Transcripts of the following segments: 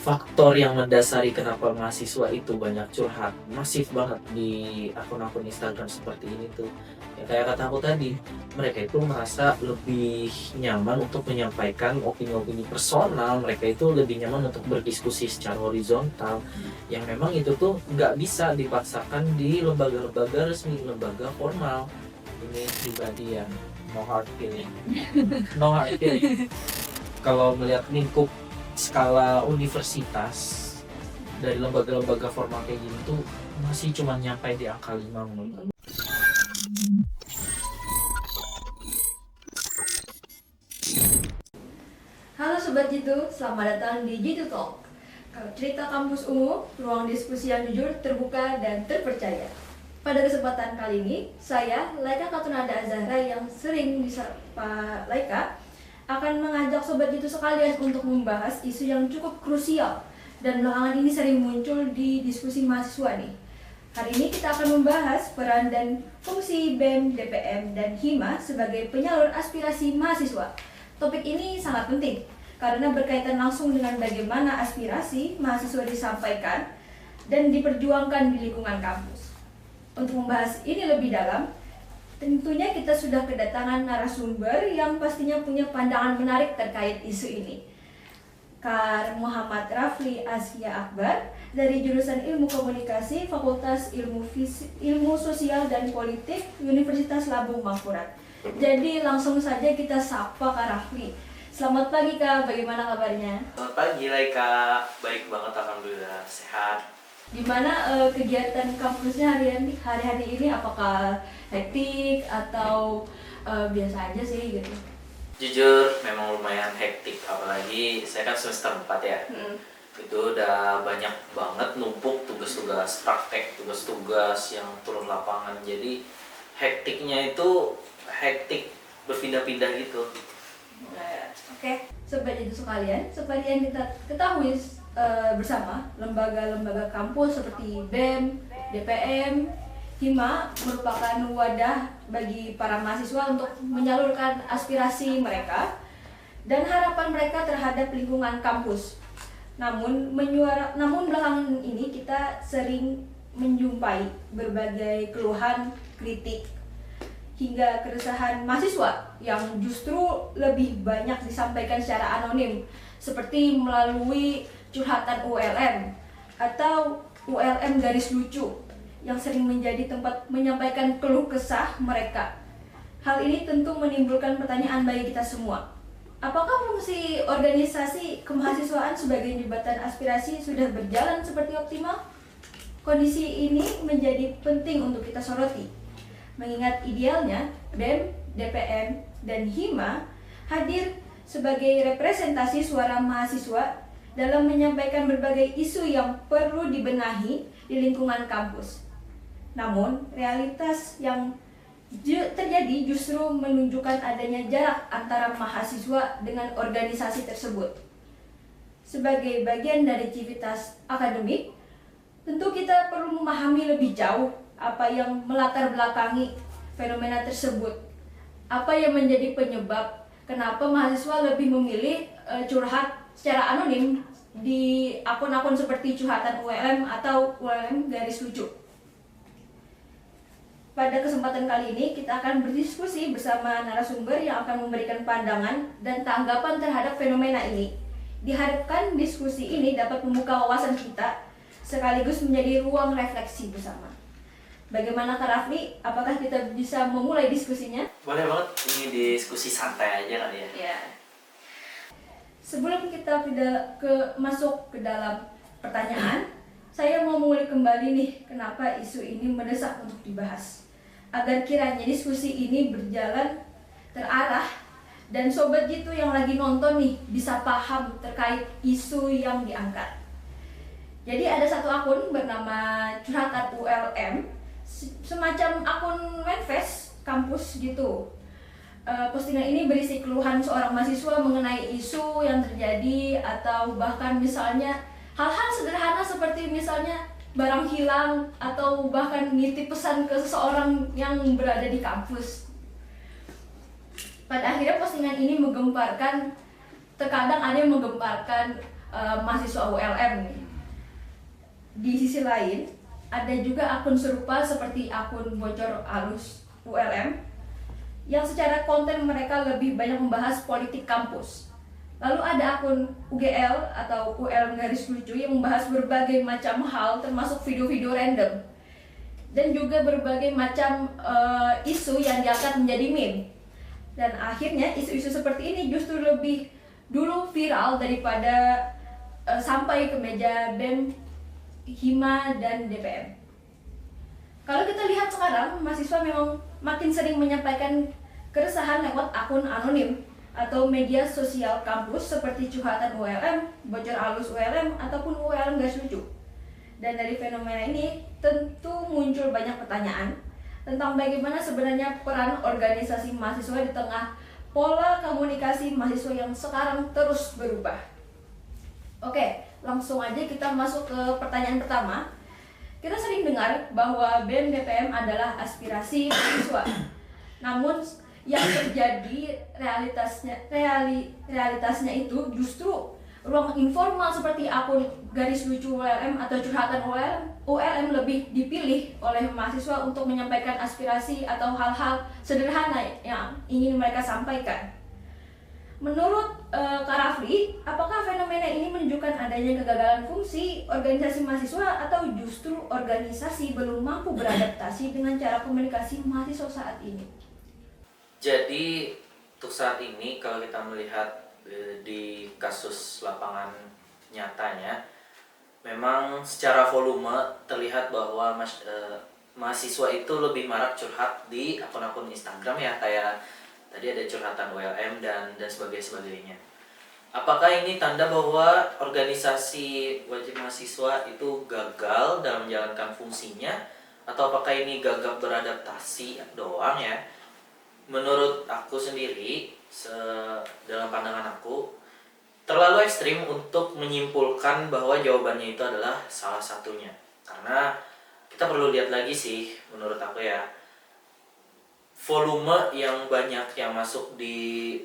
faktor yang mendasari kenapa mahasiswa itu banyak curhat masif banget di akun-akun Instagram seperti ini tuh, ya kayak kata aku tadi, mereka itu merasa lebih nyaman untuk menyampaikan opini-opini personal, mereka itu lebih nyaman untuk berdiskusi secara horizontal, yang memang itu tuh nggak bisa dipaksakan di lembaga-lembaga resmi, lembaga formal. Ini pribadi yang no hard feeling. No hard feeling. Kalau melihat lingkup skala universitas dari lembaga-lembaga formal kayak gini tuh masih cuma nyampe di angka 5 menurut aku. Halo Sobat Jitu, selamat datang di Jitu Talk. Kalau cerita kampus ungu, ruang diskusi yang jujur, terbuka, dan terpercaya. Pada kesempatan kali ini, saya, Laika Katunada Azahra yang sering disapa Laika, akan mengajak Sobat Jitu sekalian untuk membahas isu yang cukup krusial dan belakangan ini sering muncul di diskusi mahasiswa nih. Hari ini kita akan membahas peran dan fungsi BEM, DPM, dan HIMA sebagai penyalur aspirasi mahasiswa. Topik ini sangat penting karena berkaitan langsung dengan bagaimana aspirasi mahasiswa disampaikan dan diperjuangkan di lingkungan kampus. Untuk membahas ini lebih dalam, tentunya kita sudah kedatangan narasumber yang pastinya punya pandangan menarik terkait isu ini. Kak Muhammad Rafli Askia Akbar dari jurusan Ilmu Komunikasi Fakultas Ilmu Sosial dan Politik Universitas Labung Mangkurat. Jadi langsung saja kita sapa Kak Rafli. Selamat pagi Kak, bagaimana kabarnya? Selamat pagi Laika, baik banget alhamdulillah, sehat. Gimana kegiatan kampusnya hari-hari ini? Apakah hektik atau biasa aja sih gitu? Jujur memang lumayan hektik, apalagi saya kan semester 4 ya. Itu udah banyak banget numpuk tugas-tugas praktek, tugas-tugas yang turun lapangan. Jadi hektiknya itu hektik berpindah-pindah gitu. Oke, Sobat Jitu sekalian, seperti yang kita ketahui bersama, lembaga-lembaga kampus seperti BEM, DPM, HIMA merupakan wadah bagi para mahasiswa untuk menyalurkan aspirasi mereka dan harapan mereka terhadap lingkungan kampus. Namun belakangan ini kita sering menjumpai berbagai keluhan, kritik, hingga keresahan mahasiswa yang justru lebih banyak disampaikan secara anonim, seperti melalui curhatan ULM atau ULM garis lucu yang sering menjadi tempat menyampaikan keluh kesah mereka. Hal ini tentu menimbulkan pertanyaan bagi kita semua. Apakah fungsi organisasi kemahasiswaan sebagai jembatan aspirasi sudah berjalan seperti optimal? Kondisi ini menjadi penting untuk kita soroti, mengingat idealnya BEM, DPM, dan HIMA hadir sebagai representasi suara mahasiswa dalam menyampaikan berbagai isu yang perlu dibenahi di lingkungan kampus. Namun, realitas yang terjadi justru menunjukkan adanya jarak antara mahasiswa dengan organisasi tersebut. Sebagai bagian dari civitas akademik, tentu kita perlu memahami lebih jauh apa yang melatar belakangi fenomena tersebut. Apa yang menjadi penyebab kenapa mahasiswa lebih memilih curhat secara anonim di akun-akun seperti curhatan ULM atau ULM garis lucu. Pada kesempatan kali ini kita akan berdiskusi bersama narasumber yang akan memberikan pandangan dan tanggapan terhadap fenomena ini. Diharapkan diskusi ini dapat membuka wawasan kita sekaligus menjadi ruang refleksi bersama. Bagaimana Kak Rafli? Apakah kita bisa memulai diskusinya? Boleh banget, ini diskusi santai aja kali ya. Ya. Sebelum kita masuk ke dalam pertanyaan, saya mau mulai kembali nih kenapa isu ini mendesak untuk dibahas. Agar kiranya diskusi ini berjalan terarah dan Sobat Jitu yang lagi nonton nih bisa paham terkait isu yang diangkat. Jadi ada satu akun bernama Curhatan ULM, semacam akun manifest kampus gitu. Postingan ini berisi keluhan seorang mahasiswa mengenai isu yang terjadi atau bahkan misalnya hal-hal sederhana seperti misalnya barang hilang atau bahkan nitip pesan ke seseorang yang berada di kampus. Pada akhirnya postingan ini terkadang ada yang menggemparkan mahasiswa ULM nih. Di sisi lain, ada juga akun serupa seperti akun bocor alus ULM yang secara konten mereka lebih banyak membahas politik kampus. Lalu ada akun UGL atau UL garis lucu yang membahas berbagai macam hal termasuk video-video random dan juga berbagai macam isu yang diangkat menjadi meme. Dan akhirnya isu-isu seperti ini justru lebih dulu viral daripada sampai ke meja BEM, Hima, dan DPM. Kalau kita lihat sekarang, mahasiswa memang makin sering menyampaikan keresahan lewat akun anonim atau media sosial kampus seperti curhatan ULM, bocor alus ULM, ataupun ULM garis lucu. Dan dari fenomena ini tentu muncul banyak pertanyaan tentang bagaimana sebenarnya peran organisasi mahasiswa di tengah pola komunikasi mahasiswa yang sekarang terus berubah. Oke, langsung aja kita masuk ke pertanyaan pertama. Kita sering dengar bahwa BEM DPM adalah aspirasi mahasiswa. Namun yang terjadi realitasnya itu justru ruang informal seperti akun garis lucu ULM atau curhatan ULM lebih dipilih oleh mahasiswa untuk menyampaikan aspirasi atau hal-hal sederhana yang ingin mereka sampaikan. Menurut Kak Rafli, apakah fenomena ini menunjukkan adanya kegagalan fungsi organisasi mahasiswa atau justru organisasi belum mampu beradaptasi dengan cara komunikasi mahasiswa saat ini? Jadi untuk saat ini kalau kita melihat di kasus lapangan nyatanya, memang secara volume terlihat bahwa mahasiswa itu lebih marak curhat di akun-akun Instagram ya, kayak tadi ada curhatan ULM dan sebagainya. Apakah ini tanda bahwa organisasi wajib mahasiswa itu gagal dalam menjalankan fungsinya, atau apakah ini gagap beradaptasi doang ya? Menurut aku sendiri, dalam pandangan aku, terlalu ekstrim untuk menyimpulkan bahwa jawabannya itu adalah salah satunya. Karena kita perlu lihat lagi sih, menurut aku ya, volume yang banyak yang masuk di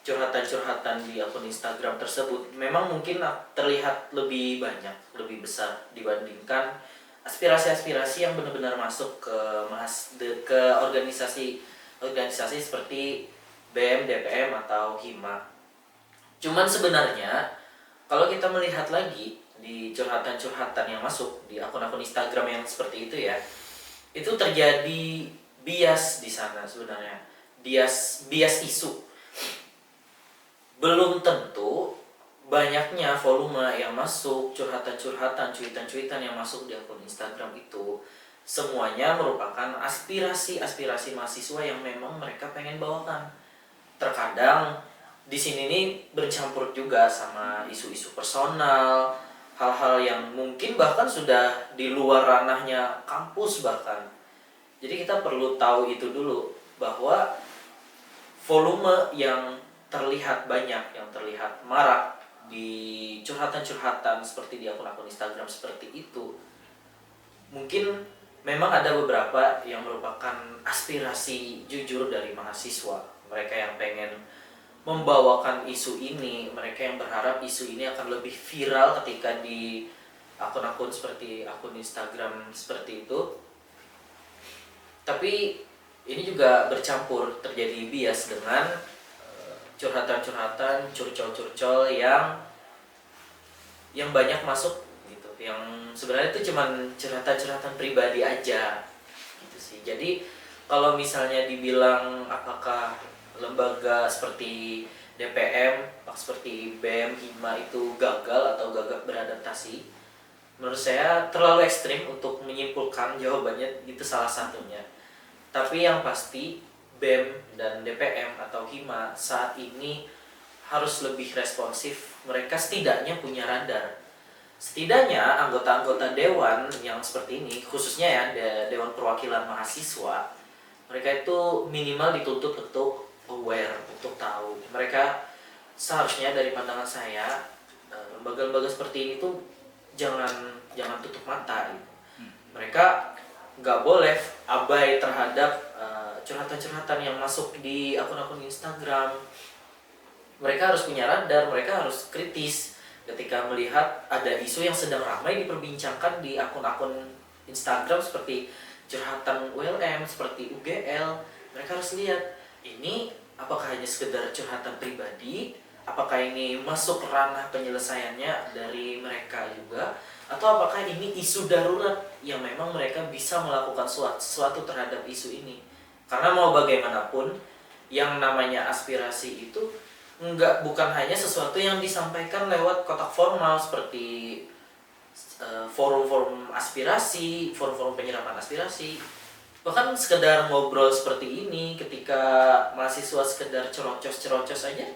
curhatan-curhatan di akun Instagram tersebut memang mungkin terlihat lebih banyak, lebih besar dibandingkan aspirasi-aspirasi yang benar-benar masuk ke organisasi seperti BEM, DPM, atau Hima. Cuman sebenarnya kalau kita melihat lagi di curhatan-curhatan yang masuk di akun-akun Instagram yang seperti itu ya, itu terjadi bias di sana sebenarnya, bias isu. Belum tentu banyaknya volume yang masuk, curhatan-curhatan, cuitan-cuitan yang masuk di akun Instagram itu semuanya merupakan aspirasi mahasiswa yang memang mereka pengen bawakan. Terkadang di sini nih bercampur juga sama isu-isu personal, hal-hal yang mungkin bahkan sudah di luar ranahnya kampus bahkan. Jadi kita perlu tahu itu dulu, bahwa volume yang terlihat banyak, yang terlihat marak di curhatan-curhatan seperti di akun-akun Instagram seperti itu, mungkin memang ada beberapa yang merupakan aspirasi jujur dari mahasiswa. Mereka yang pengen membawakan isu ini, mereka yang berharap isu ini akan lebih viral ketika di akun-akun seperti akun Instagram seperti itu. Tapi ini juga bercampur, terjadi bias dengan curhatan-curhatan, curcol-curcol yang banyak masuk gitu, yang sebenarnya itu cuman curhatan-curhatan pribadi aja gitu sih. Jadi kalau misalnya dibilang apakah lembaga seperti DPM, seperti BEM, Hima itu gagal atau gagap beradaptasi, menurut saya terlalu ekstrim untuk menyimpulkan jawabannya itu salah satunya. Tapi yang pasti BEM dan DPM atau Hima saat ini harus lebih responsif. Mereka setidaknya punya radar. Setidaknya anggota-anggota dewan yang seperti ini, khususnya ya Dewan Perwakilan Mahasiswa, mereka itu minimal dituntut untuk aware, untuk tahu. Mereka seharusnya, dari pandangan saya, lembaga-lembaga seperti ini tuh jangan tutup mata gitu. Mereka nggak boleh abai terhadap curhatan-curhatan yang masuk di akun-akun Instagram. Mereka harus punya radar, mereka harus kritis ketika melihat ada isu yang sedang ramai diperbincangkan di akun-akun Instagram seperti curhatan ULM, seperti UGL. Mereka harus lihat ini apakah hanya sekedar curhatan pribadi, apakah ini masuk ranah penyelesaiannya dari mereka juga, atau apakah ini isu darurat yang memang mereka bisa melakukan sesuatu terhadap isu ini. Karena mau bagaimanapun, yang namanya aspirasi itu bukan hanya sesuatu yang disampaikan lewat kotak formal seperti forum-forum aspirasi, forum-forum penyerapan aspirasi. Bahkan sekedar ngobrol seperti ini ketika mahasiswa sekedar cerocos saja,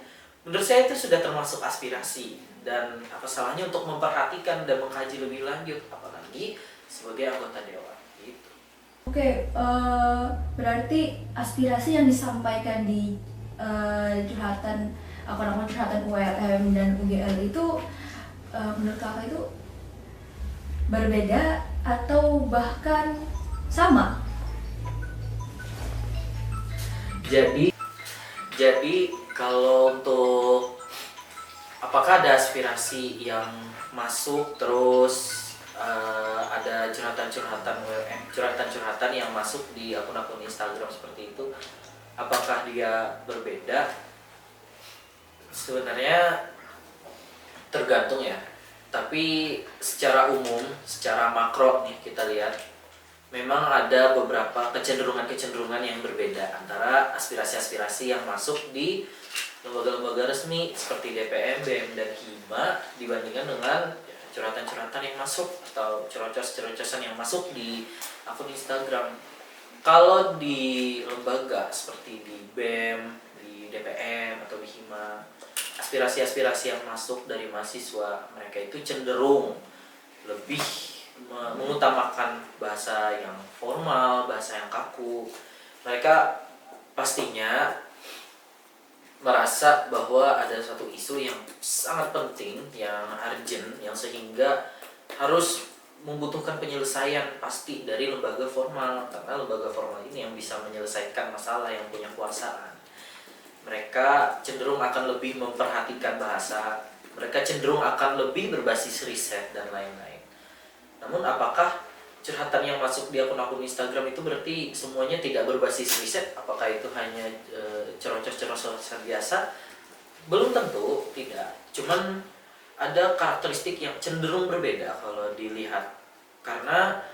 menurut saya itu sudah termasuk aspirasi. Dan apa salahnya untuk memperhatikan dan mengkaji lebih lanjut, apalagi sebagai anggota dewan gitu. Oke, berarti aspirasi yang disampaikan di curhatan akun-akun curhatan ULM dan UGL itu menurut kakak itu berbeda atau bahkan sama? Jadi kalau untuk apakah ada aspirasi yang masuk terus ada curhatan-curhatan ULM, curhatan-curhatan yang masuk di akun-akun Instagram seperti itu, apakah dia berbeda? Sebenarnya tergantung ya. Tapi secara umum, secara makro nih kita lihat, memang ada beberapa kecenderungan-kecenderungan yang berbeda antara aspirasi-aspirasi yang masuk di lembaga-lembaga resmi seperti DPM, BEM, dan HIMA dibandingkan dengan curhatan-curhatan yang masuk atau cerocos-cerocosan yang masuk di akun Instagram. Kalau di lembaga seperti di BEM, di DPM, atau di HIMA, aspirasi-aspirasi yang masuk dari mahasiswa, mereka itu cenderung lebih mengutamakan bahasa yang formal, bahasa yang kaku. Mereka pastinya merasa bahwa ada satu isu yang sangat penting, yang urgent, yang sehingga harus membutuhkan penyelesaian pasti dari lembaga formal, karena lembaga formal ini yang bisa menyelesaikan masalah, yang punya kuasa. Mereka cenderung akan lebih memperhatikan bahasa, mereka cenderung akan lebih berbasis riset dan lain-lain. Namun apakah curhatan yang masuk di akun-akun Instagram itu berarti semuanya tidak berbasis riset? Apakah itu hanya cerocos-cerocosan biasa? Belum tentu, tidak. Cuman ada karakteristik yang cenderung berbeda kalau dilihat. Karena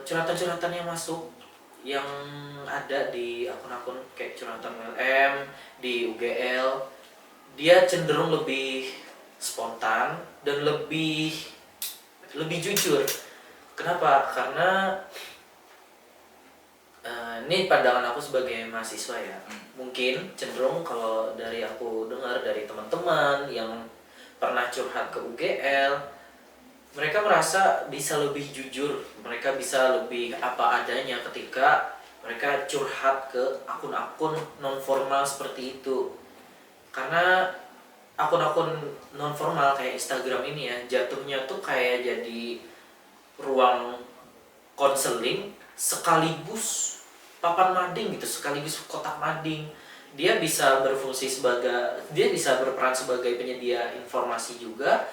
curhatan-curhatan yang masuk yang ada di akun-akun kayak curhatan ULM, di UGL, dia cenderung lebih spontan dan lebih jujur. Kenapa? Karena ini pandangan aku sebagai mahasiswa ya. Mungkin cenderung kalau dari aku dengar dari teman-teman yang pernah curhat ke UGL, mereka merasa bisa lebih jujur, mereka bisa lebih apa adanya ketika mereka curhat ke akun-akun non-formal seperti itu. Karena akun-akun non-formal kayak Instagram ini ya, jatuhnya tuh kayak jadi ruang konseling sekaligus papan mading gitu, sekaligus kotak mading. Dia bisa berperan sebagai penyedia informasi juga,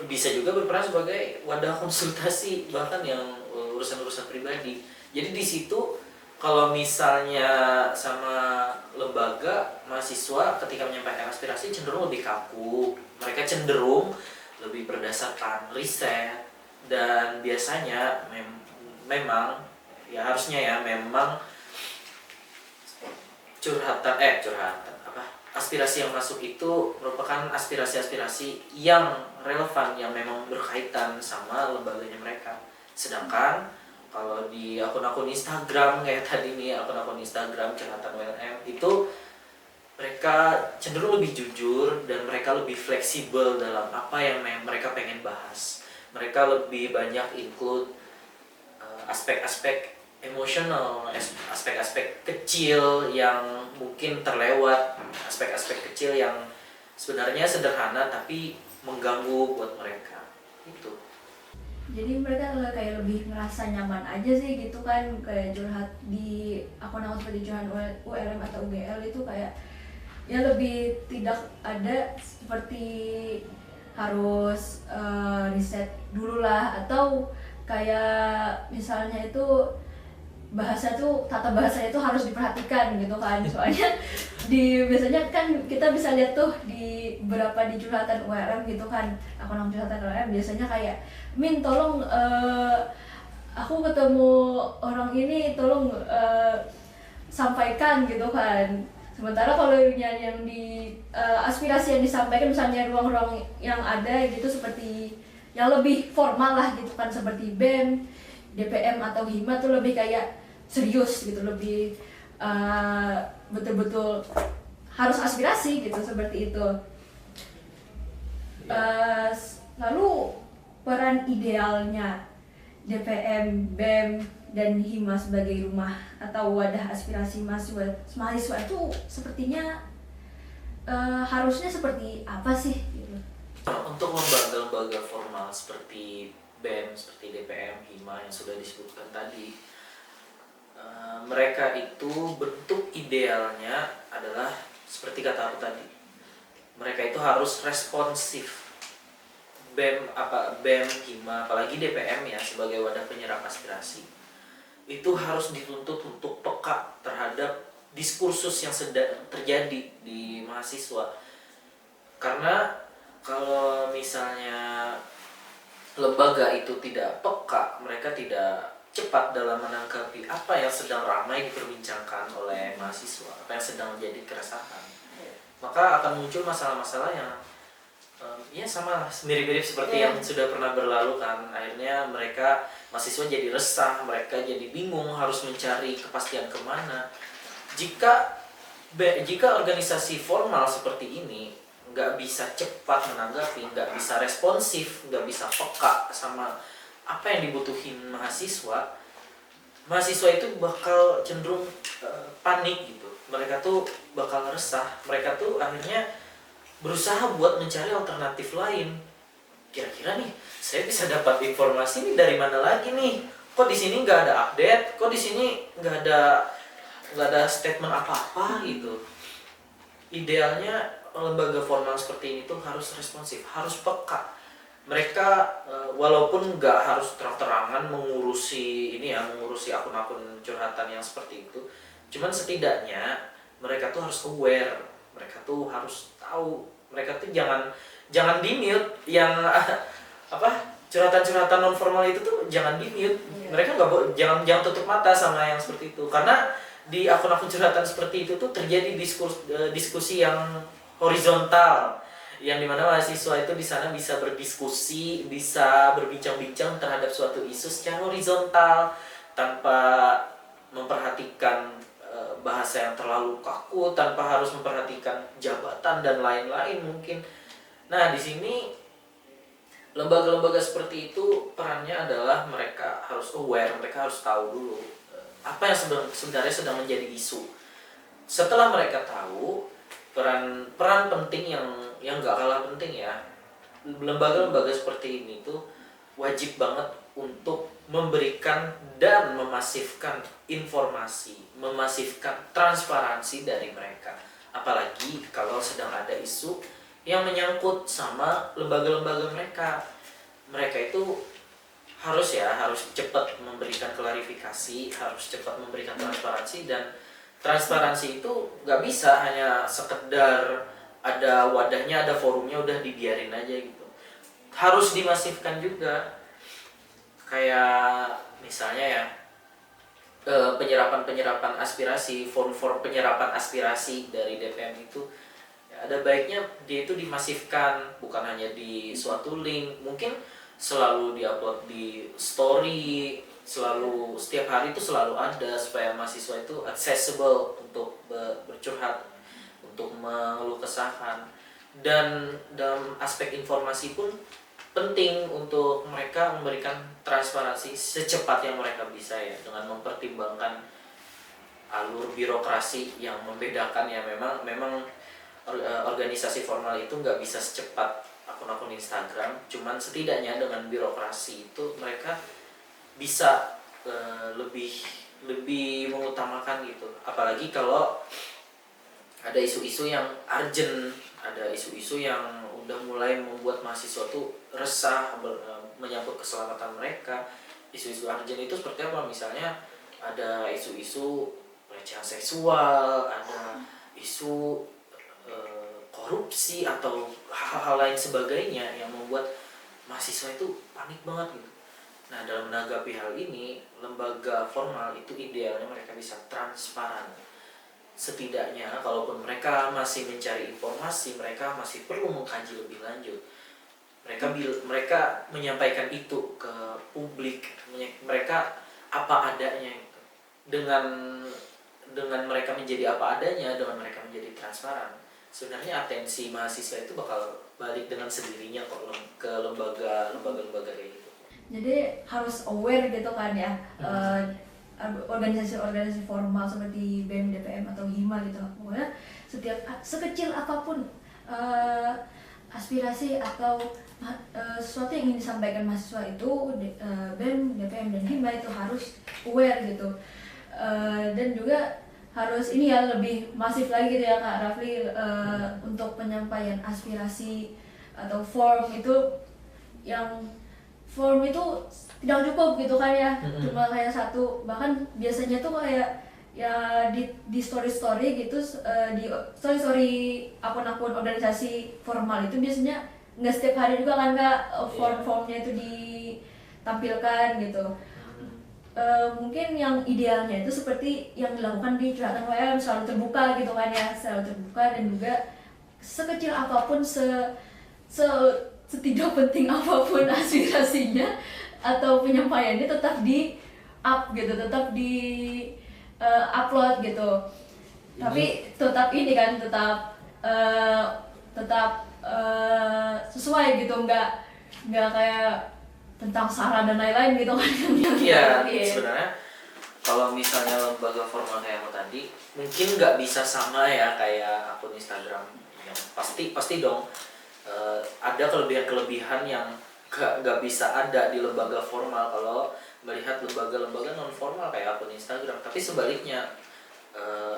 bisa juga berperan sebagai wadah konsultasi, bahkan yang urusan-urusan pribadi. Jadi di situ kalau misalnya sama lembaga, mahasiswa ketika menyampaikan aspirasi cenderung lebih kaku, mereka cenderung lebih berdasarkan riset, dan biasanya memang ya harusnya ya memang aspirasi yang masuk itu merupakan aspirasi-aspirasi yang relevan, yang memang berkaitan sama lembaganya mereka. Sedangkan kalau di akun-akun Instagram kayak tadi nih, akun-akun Instagram curhatan ULM itu mereka cenderung lebih jujur dan mereka lebih fleksibel dalam apa yang mereka pengen bahas. Mereka lebih banyak include aspek-aspek emosional, aspek-aspek kecil yang mungkin terlewat, aspek-aspek kecil yang sebenarnya sederhana tapi mengganggu buat mereka. Itu. Jadi mereka kayak lebih ngerasa nyaman aja sih gitu kan, kayak curhat di akun-akun seperti curhat ULM atau UGL itu kayak ya lebih tidak ada seperti harus riset dulu lah, atau kayak misalnya itu bahasa tuh, tata bahasa itu harus diperhatikan gitu kan, soalnya biasanya kan kita bisa lihat tuh di beberapa di curhatan URM gitu kan, akun curhatan URM biasanya kayak, Min tolong aku ketemu orang ini, tolong sampaikan gitu kan. Sementara kalau yang di aspirasi yang disampaikan misalnya ruang-ruang yang ada gitu seperti yang lebih formal lah gitu kan, seperti BEM, DPM atau HIMA tuh lebih kayak serius gitu, lebih betul-betul harus aspirasi gitu, seperti itu. Lalu peran idealnya DPM, BEM, dan HIMA sebagai rumah atau wadah aspirasi mahasiswa itu sepertinya harusnya seperti apa sih gitu? Untuk lembaga-lembaga formal seperti BEM, seperti DPM, HIMA yang sudah disebutkan tadi, mereka itu bentuk idealnya adalah seperti kata aku tadi, mereka itu harus responsif. BEM, HIMA, apalagi DPM ya sebagai wadah penyerap aspirasi, itu harus dituntut untuk peka terhadap diskursus yang sedang terjadi di mahasiswa. Karena kalau misalnya lembaga itu tidak peka, mereka tidak cepat dalam menanggapi apa yang sedang ramai diperbincangkan oleh mahasiswa, apa yang sedang menjadi keresahan, maka akan muncul masalah-masalah yang ya sama mirip-mirip seperti yang sudah pernah berlalu kan. Akhirnya mahasiswa jadi resah, mereka jadi bingung harus mencari kepastian kemana. Jika organisasi formal seperti ini nggak bisa cepat menanggapi, nggak bisa responsif, nggak bisa peka sama apa yang dibutuhin mahasiswa itu bakal cenderung panik gitu. Mereka tuh bakal resah, mereka tuh akhirnya berusaha buat mencari alternatif lain. Kira-kira nih, saya bisa dapat informasi nih dari mana lagi nih? Kok di sini nggak ada update? Kok di sini nggak ada statement apa-apa gitu? Idealnya lembaga formal seperti ini tuh harus responsif, harus peka. Mereka walaupun nggak harus terang-terangan mengurusi akun-akun curhatan yang seperti itu, cuman setidaknya mereka tuh harus aware, mereka tuh harus tahu, mereka tuh jangan di mute yang curhatan-curhatan non formal itu tuh jangan di mute. Mereka jangan tutup mata sama yang seperti itu, karena di akun-akun curhatan seperti itu tuh terjadi diskusi yang horizontal, yang dimana mahasiswa itu di sana bisa berdiskusi, bisa berbincang-bincang terhadap suatu isu secara horizontal tanpa memperhatikan bahasa yang terlalu kaku, tanpa harus memperhatikan jabatan dan lain-lain mungkin. Nah, di sini lembaga-lembaga seperti itu perannya adalah mereka harus aware, mereka harus tahu dulu apa yang sebenarnya sedang menjadi isu. Setelah mereka tahu, peran penting yang gak kalah penting ya, lembaga-lembaga seperti ini tuh wajib banget untuk memberikan dan memasifkan informasi, memasifkan transparansi dari mereka. Apalagi kalau sedang ada isu yang menyangkut sama lembaga-lembaga mereka. Mereka itu harus cepat memberikan klarifikasi, harus cepat memberikan transparansi. Dan transparansi itu nggak bisa hanya sekedar ada wadahnya, ada forumnya, udah dibiarin aja gitu. Harus dimasifkan juga. Kayak misalnya ya, penyerapan aspirasi, forum penyerapan aspirasi dari DPM itu ya, ada baiknya dia itu dimasifkan, bukan hanya di suatu link, mungkin selalu diupload di story, selalu setiap hari itu selalu ada, supaya mahasiswa itu accessible untuk bercurhat, untuk mengeluh kesahkan. Dan dalam aspek informasi pun penting untuk mereka memberikan transparansi secepat yang mereka bisa ya, dengan mempertimbangkan alur birokrasi yang membedakan ya. Memang organisasi formal itu nggak bisa secepat akun-akun Instagram, cuman setidaknya dengan birokrasi itu mereka bisa lebih mengutamakan gitu. Apalagi kalau ada isu-isu yang urgent, ada isu-isu yang udah mulai membuat mahasiswa tuh resah menyangkut keselamatan mereka. Isu-isu urgent itu seperti apa? Misalnya ada isu-isu pelecehan seksual, ada isu korupsi atau hal-hal lain sebagainya yang membuat mahasiswa itu panik banget gitu. Nah, dalam menanggapi hal ini, lembaga formal itu idealnya mereka bisa transparan. Setidaknya, kalaupun mereka masih mencari informasi, mereka masih perlu mengkaji lebih lanjut. Mereka menyampaikan itu ke publik, mereka apa adanya gitu. Dengan mereka menjadi apa adanya, dengan mereka menjadi transparan, sebenarnya atensi mahasiswa itu bakal balik dengan sendirinya kok ke lembaga kayak gitu. Jadi harus aware gitu kan ya, organisasi-organisasi formal seperti BEM, DPM atau HIMA gitu. Pokoknya sekecil apapun aspirasi atau sesuatu yang ingin disampaikan mahasiswa itu, BEM, DPM dan HIMA itu harus aware gitu. Dan juga harus ini ya, lebih masif lagi gitu ya Kak Rafli, untuk penyampaian aspirasi atau form itu, yang form itu tidak cukup gitu kan ya, cuma kayak satu, bahkan biasanya tuh kayak ya di story gitu, di story akun-akun organisasi formal itu biasanya nggak setiap hari juga kan Kak, form-formnya itu ditampilkan gitu. Mungkin yang idealnya itu seperti yang dilakukan di curhatan WM, selalu terbuka gitu kan ya, selalu terbuka, dan juga sekecil apapun, setidak penting apapun aspirasinya atau penyampaiannya, tetap di up gitu, tetap di upload gitu. Tapi tetap ini kan, tetap sesuai gitu, nggak kayak tentang SARA dan lain-lain gitu kan. Iya, sebenarnya kalau misalnya lembaga formal kayak aku tadi, mungkin nggak bisa sama ya kayak akun Instagram, yang pasti dong ada kelebihan-kelebihan yang nggak bisa ada di lembaga formal kalau melihat lembaga-lembaga non formal kayak akun Instagram. Tapi sebaliknya,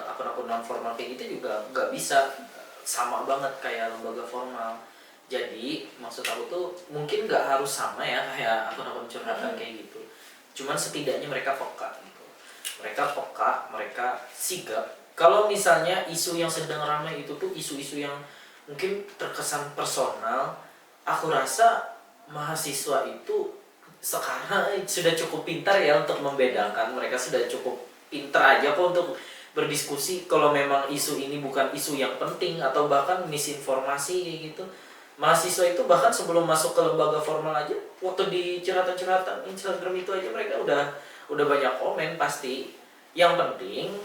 akun-akun non formal kayak gitu juga nggak bisa sama banget kayak lembaga formal. Jadi maksud aku tuh mungkin nggak harus sama ya kayak akun-akun curhatan kayak gitu. Cuman setidaknya mereka peka gitu. Mereka sigap. Kalau misalnya isu yang sedang ramai itu tuh isu-isu yang mungkin terkesan personal, aku rasa mahasiswa itu sekarang sudah cukup pintar ya untuk membedakan. Mereka sudah cukup pintar aja kok untuk berdiskusi kalau memang isu ini bukan isu yang penting atau bahkan misinformasi kayak gitu. Mahasiswa itu bahkan sebelum masuk ke lembaga formal aja, waktu di curhatan-curhatan Instagram itu aja mereka udah banyak komen pasti. Yang penting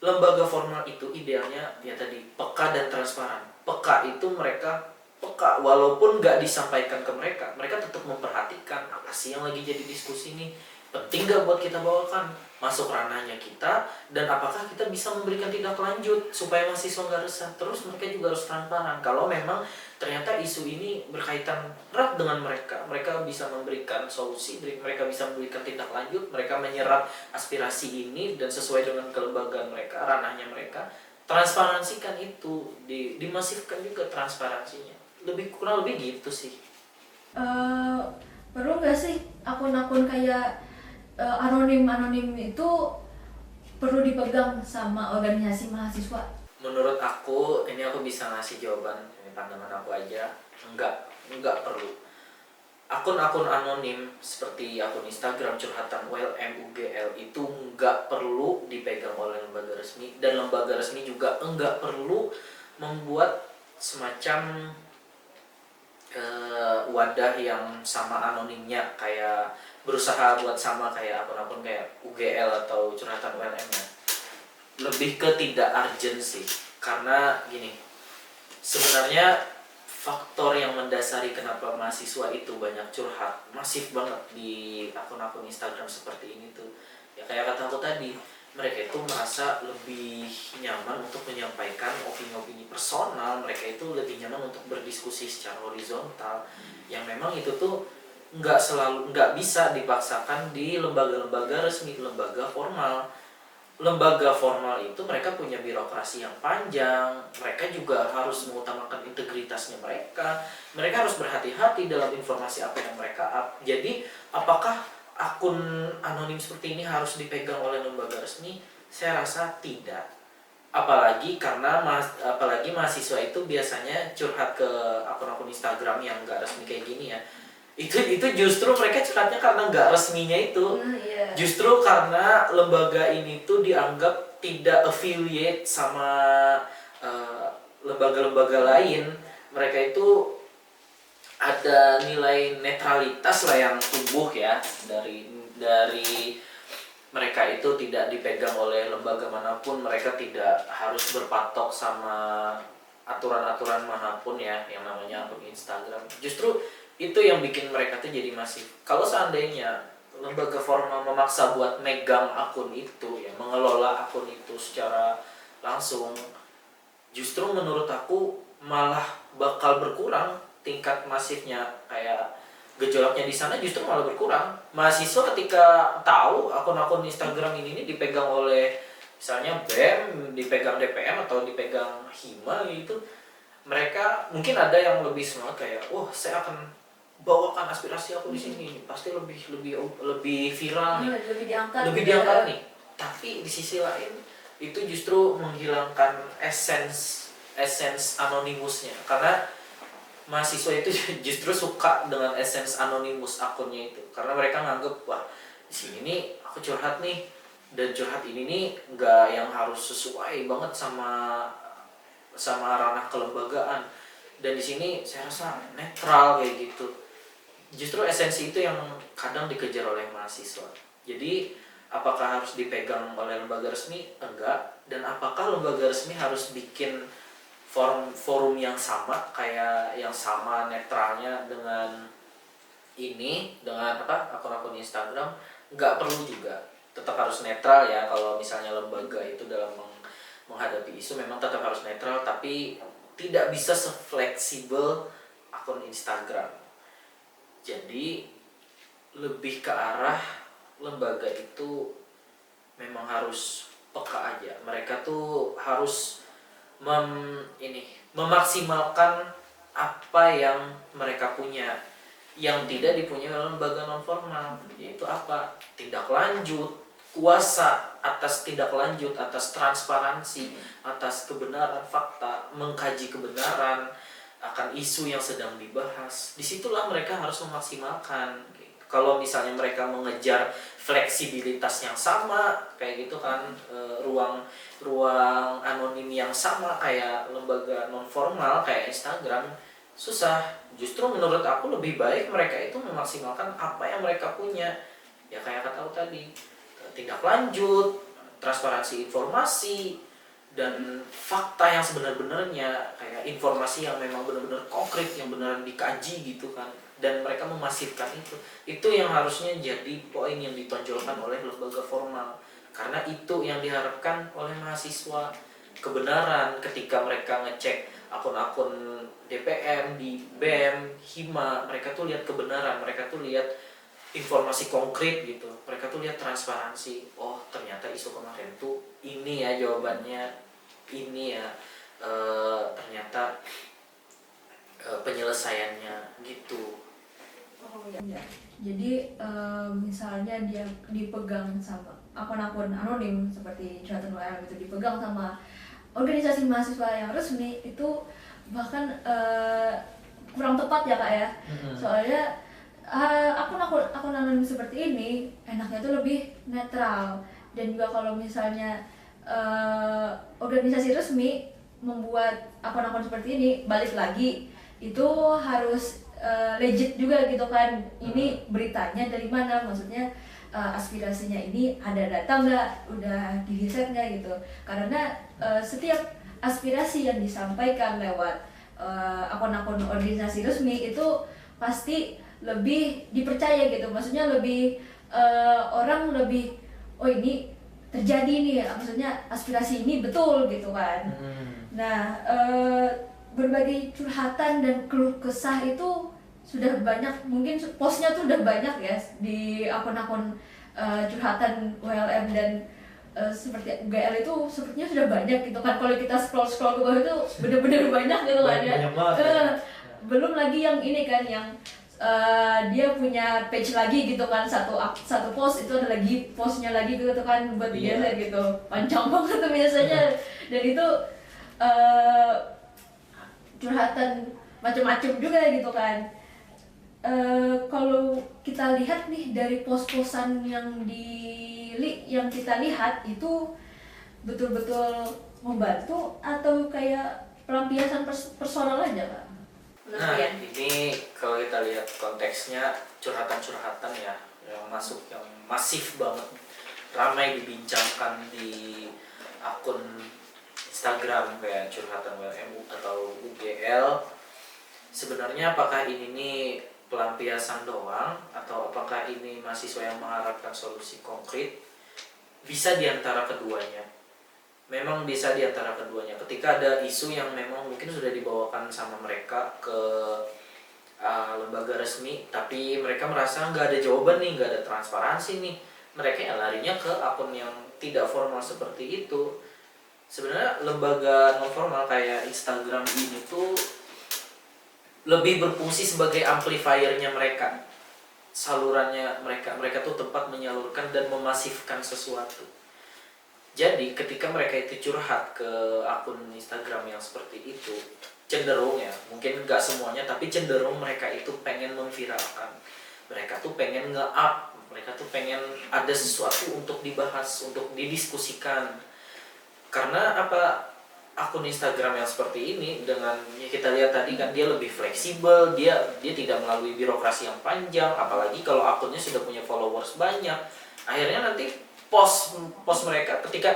lembaga formal itu idealnya ya tadi peka dan transparan. Peka itu mereka peka walaupun nggak disampaikan ke mereka, mereka tetap memperhatikan apa sih yang lagi jadi diskusi ini, penting nggak buat kita bawakan masuk ranahnya kita, dan apakah kita bisa memberikan tindak lanjut supaya mahasiswa nggak resah. Terus mereka juga harus transparan kalau memang ternyata isu ini berkaitan erat dengan mereka bisa memberikan solusi, mereka bisa memberikan tindak lanjut, mereka menyerap aspirasi ini dan sesuai dengan kelembagaan mereka, ranahnya mereka, transparansikan itu, dimasifkan juga transparansinya. Kurang lebih gitu sih. Perlu nggak sih akun-akun kayak anonim itu perlu dipegang sama organisasi mahasiswa? Menurut aku, ini aku bisa ngasih jawaban, ini pandangan aku aja, enggak perlu. Akun-akun anonim seperti akun Instagram curhatan WLM-UGL itu enggak perlu dipegang oleh lembaga resmi, dan lembaga resmi juga enggak perlu membuat semacam wadah yang sama anonimnya, kayak berusaha buat sama kayak akun-akun kayak UGL atau curhatan WLM ya. Lebih ke tidak urgent sih, karena gini, sebenarnya faktor yang mendasari kenapa mahasiswa itu banyak curhat masif banget di akun-akun Instagram seperti ini tuh ya kayak kata aku tadi, mereka itu merasa lebih nyaman untuk menyampaikan opini-opini personal, mereka itu lebih nyaman untuk berdiskusi secara horizontal, yang memang itu tuh nggak bisa dipaksakan di lembaga-lembaga resmi, lembaga formal. lembaga formal itu mereka punya birokrasi yang panjang, mereka juga harus mengutamakan integritasnya mereka. Mereka harus berhati-hati dalam informasi apa yang mereka up. Jadi, apakah akun anonim seperti ini harus dipegang oleh lembaga resmi? Saya rasa tidak. Apalagi mahasiswa itu biasanya curhat ke akun-akun Instagram yang nggak resmi kayak gini ya. Itu justru mereka curhatnya karena nggak resminya itu. Iya. Justru karena lembaga ini tuh dianggap tidak affiliate sama lembaga-lembaga lain. Mereka itu ada nilai netralitas lah yang tumbuh ya dari mereka itu tidak dipegang oleh lembaga manapun. Mereka tidak harus berpatok sama aturan-aturan manapun ya yang namanya akun Instagram. Justru itu yang bikin mereka tuh jadi masif. Kalau seandainya lembaga formal memaksa buat megang akun itu ya, mengelola akun itu secara langsung, justru menurut aku malah bakal berkurang tingkat masifnya. Kayak gejolaknya di sana justru malah berkurang. Mahasiswa ketika tahu akun-akun Instagram ini dipegang oleh misalnya BEM, dipegang DPM atau dipegang Hima gitu, mereka mungkin ada yang lebih semangat kayak, wah saya akan bawakan aspirasi aku di sini, pasti lebih viral nih, lebih diangkat nih. Tapi di sisi lain itu justru menghilangkan essence anonimusnya, karena mahasiswa itu justru suka dengan essence anonimus akunnya itu, karena mereka nganggep wah di sini nih aku curhat nih, dan curhat ini nih nggak yang harus sesuai banget sama ranah kelembagaan, dan di sini saya rasa netral kayak gitu. Justru esensi itu yang kadang dikejar oleh mahasiswa. Jadi apakah harus dipegang oleh lembaga resmi? Enggak. Dan apakah lembaga resmi harus bikin forum yang sama, kayak yang sama netralnya dengan dengan akun-akun Instagram? Enggak perlu juga. Tetap harus netral ya. Kalau misalnya lembaga itu dalam menghadapi isu memang tetap harus netral, tapi tidak bisa sefleksibel akun Instagram. Jadi lebih ke arah lembaga itu memang harus peka aja. Mereka tuh harus memaksimalkan apa yang mereka punya, yang tidak dipunyai oleh lembaga non formal, yaitu apa? Tindak lanjut kuasa atas tindak lanjut, atas transparansi, atas kebenaran fakta, mengkaji kebenaran akan isu yang sedang dibahas. Disitulah mereka harus memaksimalkan. Kalau misalnya mereka mengejar fleksibilitas yang sama kayak gitu kan, ruang anonim yang sama kayak lembaga non formal kayak Instagram, susah. Justru menurut aku lebih baik mereka itu memaksimalkan apa yang mereka punya. Ya kayak kata aku tadi, tindak lanjut, transparansi informasi, dan fakta yang sebenar-benarnya, kayak informasi yang memang benar-benar konkret, yang benar dikaji gitu kan, dan mereka memasifkan itu yang harusnya jadi poin yang ditonjolkan oleh lembaga formal, karena itu yang diharapkan oleh mahasiswa. Kebenaran ketika mereka ngecek akun-akun DPM, di BEM, Hima, mereka tuh lihat kebenaran, mereka tuh lihat informasi konkret gitu, mereka tuh lihat transparansi. Oh ternyata isu kemarin tuh ini ya jawabannya, ini ya ternyata penyelesaiannya gitu. Oh iya. Jadi misalnya dia dipegang sama akun-akun anonim seperti curhatan WL gitu, dipegang sama organisasi mahasiswa yang resmi, itu bahkan kurang tepat ya Kak ya. Soalnya akun anonim seperti ini enaknya tuh lebih netral, dan juga kalau misalnya organisasi resmi membuat akun-akun seperti ini, balik lagi itu harus legit juga gitu kan, ini beritanya dari mana, maksudnya aspirasinya ini ada data nggak, udah di riset nggak gitu, karena setiap aspirasi yang disampaikan lewat akun-akun organisasi resmi itu pasti lebih dipercaya gitu, maksudnya lebih orang lebih, oh ini terjadi nih, maksudnya aspirasi ini betul gitu kan. Nah berbagai curhatan dan keluh kesah itu sudah banyak, mungkin postnya tuh udah banyak ya di akun-akun curhatan WLM dan seperti UGL itu sepertinya sudah banyak gitu kan, kalau kita scroll scroll ke bawah itu bener-bener banyak gitu kan ya. Banyak banget. Belum lagi yang ini kan, yang dia punya page lagi gitu kan, satu post itu ada lagi postnya lagi gitu kan buat digeser gitu, panjang banget tuh biasanya. Dan itu curhatan macam-macam juga gitu kan. Kalau kita lihat nih dari pos-posan yang kita lihat itu betul-betul membantu atau kayak pelampiasan personal aja Kak? Nah ini kalau kita lihat konteksnya curhatan-curhatan ya yang masuk, yang masif banget, ramai dibincangkan di akun Instagram kayak curhatan WLMU atau UGL. Sebenarnya apakah ini nih pelampiasan doang atau apakah ini mahasiswa yang mengharapkan solusi konkret? Bisa diantara keduanya. Memang bisa diantara keduanya. Ketika ada isu yang memang mungkin sudah dibawakan sama mereka ke lembaga resmi, tapi mereka merasa nggak ada jawaban nih, nggak ada transparansi nih, mereka ya larinya ke akun yang tidak formal seperti itu. Sebenarnya lembaga non formal kayak Instagram ini tuh lebih berfungsi sebagai amplifiernya mereka, salurannya mereka tuh tempat menyalurkan dan memasifkan sesuatu. Jadi ketika mereka itu curhat ke akun Instagram yang seperti itu, cenderung ya, mungkin nggak semuanya, tapi cenderung mereka itu pengen memviralkan, mereka tuh pengen nge-up, mereka tuh pengen ada sesuatu untuk dibahas, untuk didiskusikan. Karena apa? Akun Instagram yang seperti ini, dengan ya kita lihat tadi kan, dia lebih fleksibel, dia tidak melalui birokrasi yang panjang, apalagi kalau akunnya sudah punya followers banyak. Akhirnya nanti post mereka ketika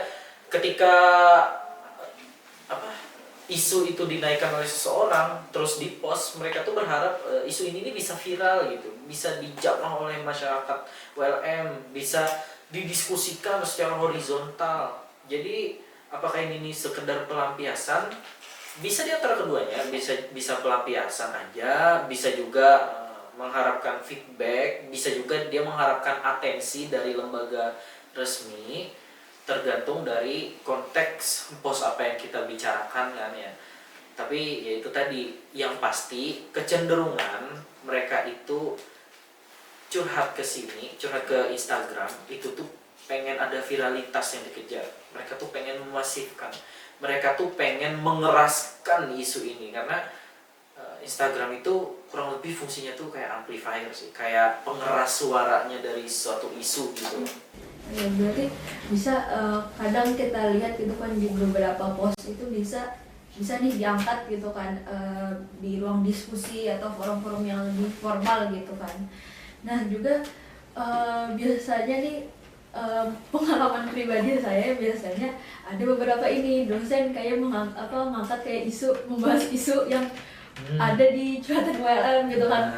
isu itu dinaikkan oleh seseorang terus di post, mereka tuh berharap isu ini bisa viral gitu, bisa dijamah oleh masyarakat WLM, bisa didiskusikan secara horizontal. Jadi apakah ini sekedar pelampiasan? Bisa di antara keduanya, bisa pelampiasan aja, bisa juga mengharapkan feedback, bisa juga dia mengharapkan atensi dari lembaga resmi, tergantung dari konteks post apa yang kita bicarakan kan ya. Tapi ya itu tadi, yang pasti kecenderungan mereka itu curhat ke sini, curhat ke Instagram itu tuh pengen ada viralitas yang dikejar. Mereka tuh pengen memasifkan, mereka tuh pengen mengeraskan isu ini, karena Instagram itu kurang lebih fungsinya tuh kayak amplifier sih, kayak pengeras suaranya dari suatu isu gitu. Ya berarti bisa kadang kita lihat gitu kan di beberapa post itu bisa nih diangkat gitu kan di ruang diskusi atau forum-forum yang lebih formal gitu kan. Nah juga biasanya nih pengalaman pribadi saya, biasanya ada beberapa ini dosen kayak mengangkat kayak isu, membahas isu yang ada di curhatan WLM gitu kan.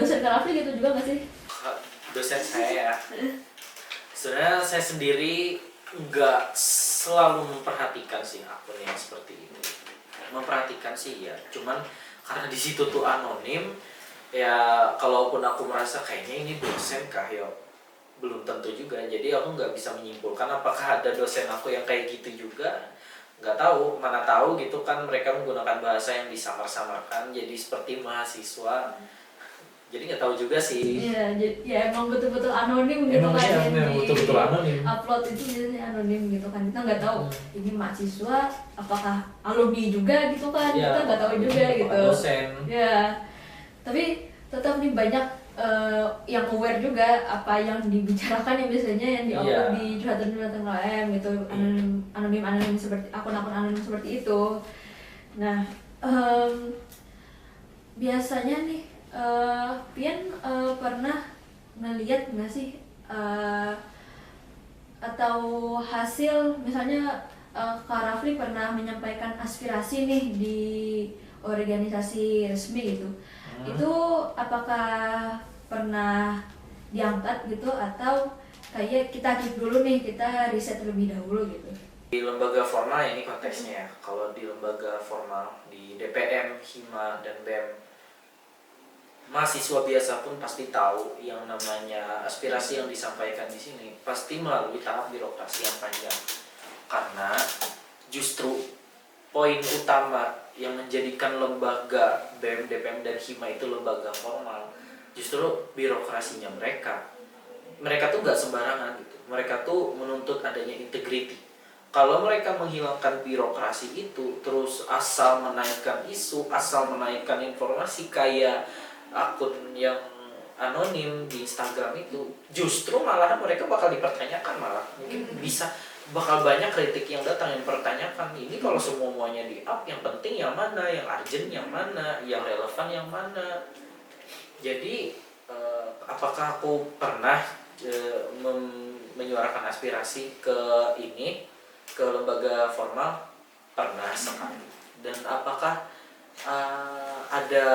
Dosen Karafli gitu juga nggak sih? Dosen saya sebenarnya saya sendiri nggak selalu memperhatikan sih akun yang seperti ini. Memperhatikan sih ya, cuman karena di situ tuh anonim ya, kalaupun aku merasa kayaknya ini dosen kah ya, belum tentu juga. Jadi aku nggak bisa menyimpulkan apakah ada dosen aku yang kayak gitu juga, nggak tahu, mana tahu gitu kan mereka menggunakan bahasa yang disamar-samarkan jadi seperti mahasiswa. Jadi nggak tahu juga sih. Iya, ya emang betul-betul anonim gitu kan. Emang betul-betul anonim. Upload itu biasanya anonim gitu kan. Kita nggak tahu ini mahasiswa, apakah alumni juga gitu kan. Ya, kita nggak tahu juga gitu. Dosen. Ya, tapi tetap nih banyak yang aware juga apa yang dibicarakan yang biasanya yang di-upload di curhatan-curhatan WLM gitu, anonim seperti akun-akun anonim seperti itu. Nah, biasanya nih Pian pernah ngeliat nggak sih atau hasil misalnya Kak Rafli pernah menyampaikan aspirasi nih di organisasi resmi gitu, itu apakah pernah diangkat gitu atau kayak kita keep dulu nih, kita riset lebih dahulu gitu? Di lembaga formal ya, ini konteksnya ya. Kalau di lembaga formal di DPM, Hima dan BEM mahasiswa biasa pun pasti tahu yang namanya aspirasi yang disampaikan di sini pasti melalui tahap birokrasi yang panjang. Karena justru poin utama yang menjadikan lembaga BEM, DPM, dan Hima itu lembaga formal justru birokrasinya mereka. Mereka tuh nggak sembarangan gitu. Mereka tuh menuntut adanya integriti. Kalau mereka menghilangkan birokrasi itu, terus asal menaikkan isu, asal menaikkan informasi kayak akun yang anonim di Instagram itu, justru malahan mereka bakal dipertanyakan, malah mungkin bisa bakal banyak kritik yang datang yang pertanyakan ini kalau semuanya di up, yang penting yang mana, yang urgent yang mana, yang relevan yang mana. Jadi apakah aku pernah menyuarakan aspirasi ke ini, ke lembaga formal? Pernah sekali. Dan apakah ada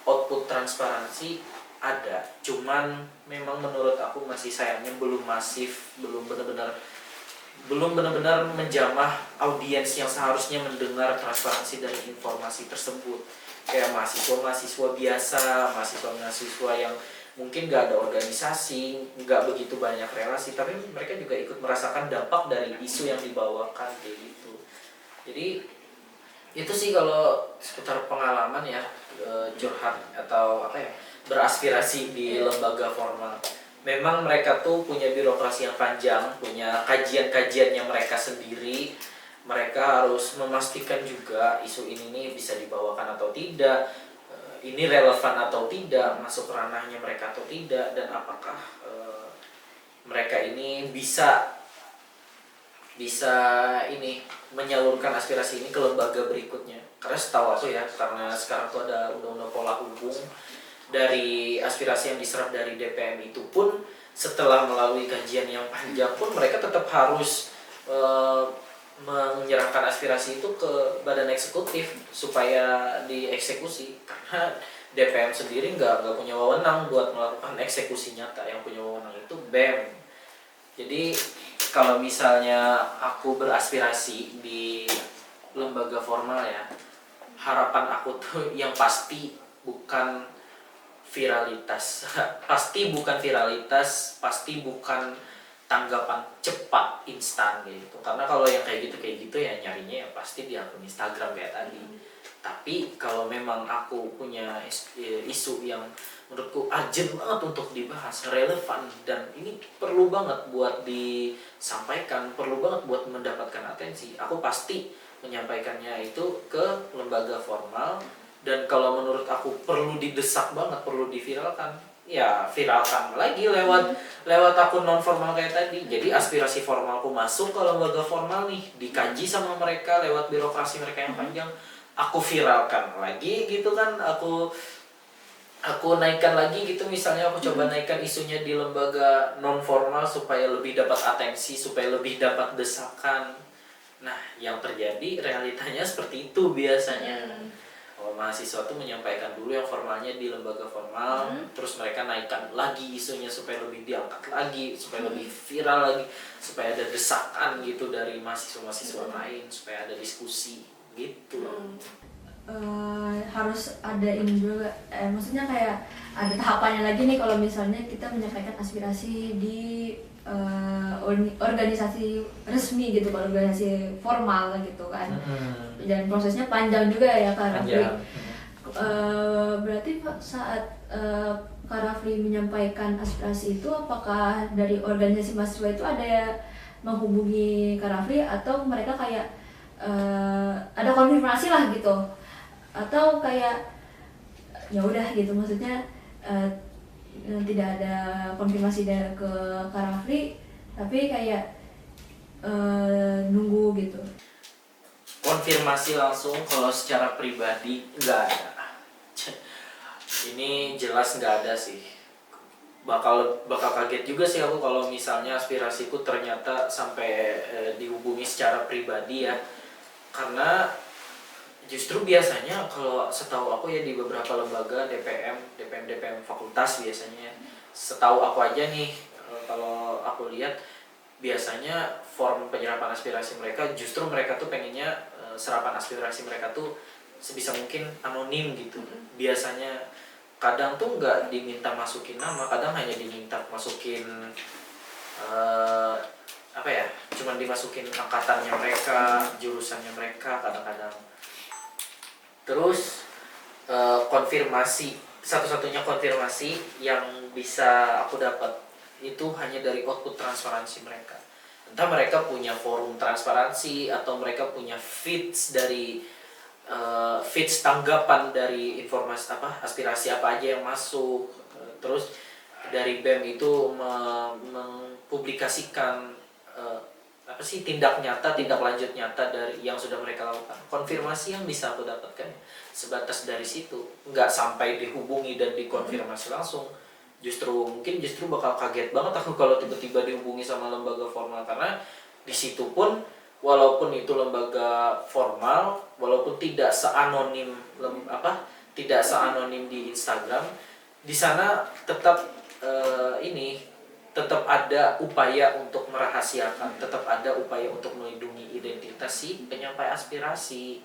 output transparansi? Ada, cuman memang menurut aku masih sayangnya belum masif, belum benar-benar menjamah audiens yang seharusnya mendengar transparansi dari informasi tersebut. Kayak mahasiswa biasa, mahasiswa yang mungkin gak ada organisasi, gak begitu banyak relasi, tapi mereka juga ikut merasakan dampak dari isu yang dibawakan kayak gitu. Jadi itu sih kalau seputar pengalaman ya, curhat atau apa ya, beraspirasi di lembaga formal. Memang mereka tuh punya birokrasi yang panjang, punya kajian-kajiannya mereka sendiri. Mereka harus memastikan juga isu ini nih bisa dibawakan atau tidak, ini relevan atau tidak, masuk ranahnya mereka atau tidak, dan apakah mereka ini bisa ini menyalurkan aspirasi ini ke lembaga berikutnya. Karena setahu aku ya, karena sekarang tuh ada undang-undang pola hubung, dari aspirasi yang diserap dari DPM itu pun setelah melalui kajian yang panjang pun mereka tetap harus menyerahkan aspirasi itu ke badan eksekutif supaya dieksekusi, karena DPM sendiri nggak punya wewenang buat melakukan eksekusi nyata. Yang punya wewenang itu BEM. Jadi kalau misalnya aku beraspirasi di lembaga formal ya, harapan aku tuh yang pasti bukan viralitas pasti bukan viralitas, pasti bukan tanggapan cepat instan gitu. Karena kalau yang kayak gitu ya nyarinya ya pasti di akun Instagram kayak tadi. Tapi kalau memang aku punya isu yang menurutku urgent banget untuk dibahas, relevan, dan ini perlu banget buat disampaikan, perlu banget buat mendapatkan atensi, aku pasti menyampaikannya itu ke lembaga formal. Dan kalau menurut aku perlu didesak banget, perlu diviralkan, ya viralkan lagi lewat akun non formal kayak tadi. Jadi aspirasi formalku masuk ke lembaga formal nih, dikaji sama mereka lewat birokrasi mereka yang panjang, aku viralkan lagi gitu kan, aku naikkan lagi gitu. Misalnya aku coba naikkan isunya di lembaga non formal supaya lebih dapat atensi, supaya lebih dapat desakan. Nah, yang terjadi realitanya seperti itu biasanya. Kalau mahasiswa tuh menyampaikan dulu yang formalnya di lembaga formal, terus mereka naikkan lagi isunya supaya lebih diangkat lagi, supaya lebih viral lagi, supaya ada desakan gitu dari mahasiswa lain, supaya ada diskusi gitu loh. Harus ada ini juga, maksudnya kayak ada tahapannya lagi nih kalau misalnya kita menyampaikan aspirasi di organisasi resmi gitu, kalau organisasi formal gitu kan. Dan prosesnya panjang juga ya Kak Rafli. Berarti saat Kak Rafli menyampaikan aspirasi itu, apakah dari organisasi mahasiswa itu ada menghubungi Kak Rafli, atau mereka kayak ada konfirmasi lah gitu, atau kayak ya udah gitu, maksudnya tidak ada konfirmasi dari ke Kak Rafli, tapi kayak nunggu gitu? Konfirmasi langsung kalau secara pribadi nggak ada. Ini jelas nggak ada sih. Bakal kaget juga sih aku kalau misalnya aspirasiku ternyata sampai dihubungi secara pribadi ya. Karena justru biasanya kalau setahu aku ya di beberapa lembaga DPM fakultas biasanya, setahu aku aja nih, kalau aku lihat biasanya form penyerapan aspirasi mereka justru mereka tuh pengennya serapan aspirasi mereka tuh sebisa mungkin anonim gitu. Biasanya kadang tuh nggak diminta masukin nama, kadang hanya diminta masukin apa ya, cuman dimasukin angkatannya mereka, jurusannya mereka kadang-kadang. Terus konfirmasi, satu-satunya konfirmasi yang bisa aku dapat itu hanya dari output transparansi mereka. Entah mereka punya forum transparansi atau mereka punya feeds dari feeds tanggapan dari informasi apa, aspirasi apa aja yang masuk. Terus dari BEM itu mempublikasikan apa sih, tindak nyata, tindak lanjut nyata dari yang sudah mereka lakukan. Konfirmasi yang bisa aku dapatkan sebatas dari situ, nggak sampai dihubungi dan dikonfirmasi langsung. Mungkin bakal kaget banget aku kalau tiba-tiba dihubungi sama lembaga formal, karena di situ pun walaupun itu lembaga formal, walaupun tidak seanonim tidak seanonim di Instagram, di sana tetap tetap ada upaya untuk merahasiakan, tetap ada upaya untuk melindungi identitas si penyampai aspirasi.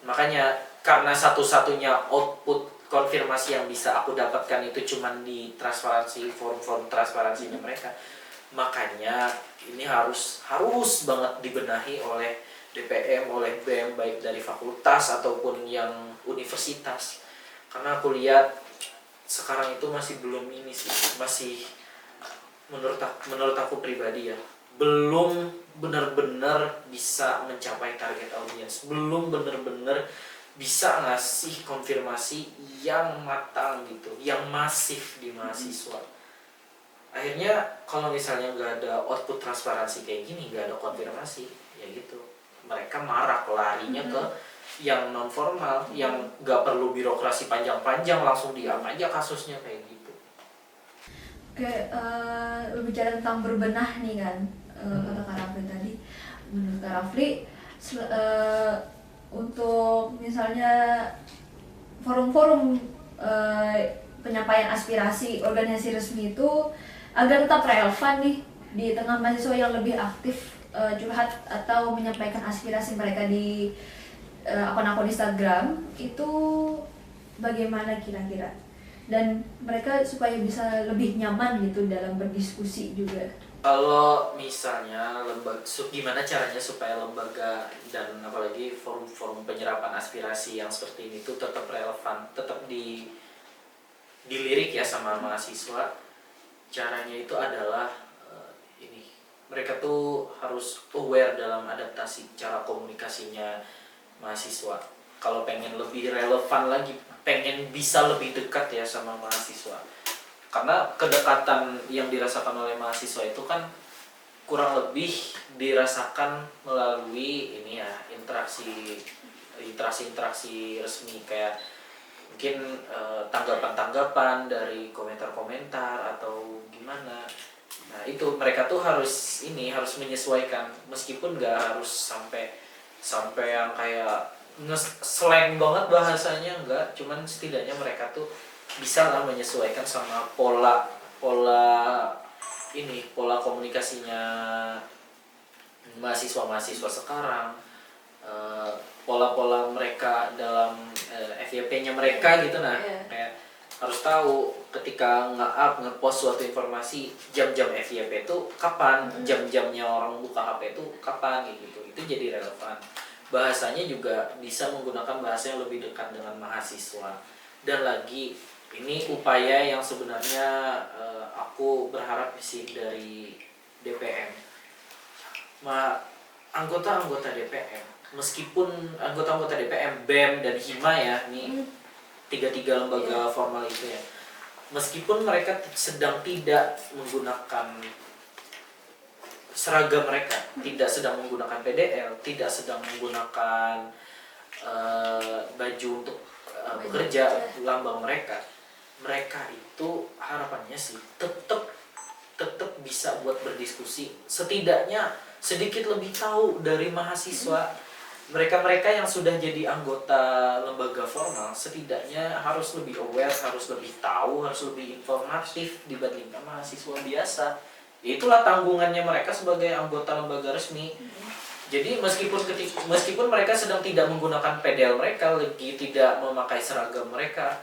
Makanya karena satu-satunya output konfirmasi yang bisa aku dapatkan itu cuman di transparansi, forum-forum transparansinya mereka. Makanya ini harus banget dibenahi oleh DPM, oleh BEM, baik dari fakultas ataupun yang universitas. Karena aku lihat sekarang itu masih belum ini sih, masih menurut aku pribadi ya, belum benar-benar bisa mencapai target audiens, belum benar-benar bisa ngasih konfirmasi yang matang gitu, yang masif di mahasiswa. Akhirnya kalau misalnya nggak ada output transparansi kayak gini, nggak ada konfirmasi, ya gitu, mereka marak larinya ke yang non formal, yang nggak perlu birokrasi panjang-panjang, langsung diam aja kasusnya kayak gitu. Oke, berbicara tentang berbenah nih kan, kata Kak Rafli tadi. Menurut Kak Rafli, untuk misalnya forum-forum penyampaian aspirasi organisasi resmi itu agar tetap relevan nih di tengah mahasiswa yang lebih aktif curhat atau menyampaikan aspirasi mereka di akun-akun Instagram, itu bagaimana kira-kira? Dan mereka supaya bisa lebih nyaman gitu dalam berdiskusi juga. Kalau misalnya gimana caranya supaya lembaga dan apalagi forum-forum penyerapan aspirasi yang seperti ini tuh tetap relevan, tetap dilirik ya sama mahasiswa. Caranya itu adalah mereka tuh harus aware dalam adaptasi cara komunikasinya mahasiswa. Kalau pengen lebih relevan lagi, pengen bisa lebih dekat ya sama mahasiswa, karena kedekatan yang dirasakan oleh mahasiswa itu kan kurang lebih dirasakan melalui ini ya, interaksi resmi, kayak mungkin tanggapan-tanggapan dari komentar-komentar atau gimana. Nah itu mereka tuh harus menyesuaikan, meskipun nggak harus sampai yang kayak slang banget bahasanya, enggak, cuman setidaknya mereka tuh bisa lah menyesuaikan sama pola komunikasinya mahasiswa sekarang, pola mereka dalam FYP-nya mereka gitu. Nah kayak harus tahu ketika nge-post suatu informasi, jam-jam FYP itu kapan, jam-jamnya orang buka HP itu kapan gitu, itu jadi relevan. Bahasanya juga bisa menggunakan bahasa yang lebih dekat dengan mahasiswa. Dan lagi ini upaya yang sebenarnya aku berharap sih dari DPM, anggota-anggota DPM, meskipun anggota-anggota DPM, BEM dan HIMA ya, ini tiga lembaga formal itu ya, meskipun mereka sedang tidak menggunakan seragam mereka, tidak sedang menggunakan PDL, tidak sedang menggunakan baju untuk bekerja, lambang mereka itu harapannya sih tetap bisa buat berdiskusi, setidaknya sedikit lebih tahu dari mahasiswa. Mereka yang sudah jadi anggota lembaga formal setidaknya harus lebih aware, harus lebih tahu, harus lebih informatif dibandingkan mahasiswa biasa. Itulah tanggungannya mereka sebagai anggota lembaga resmi. Jadi meskipun mereka sedang tidak menggunakan PDL mereka, lagi tidak memakai seragam mereka,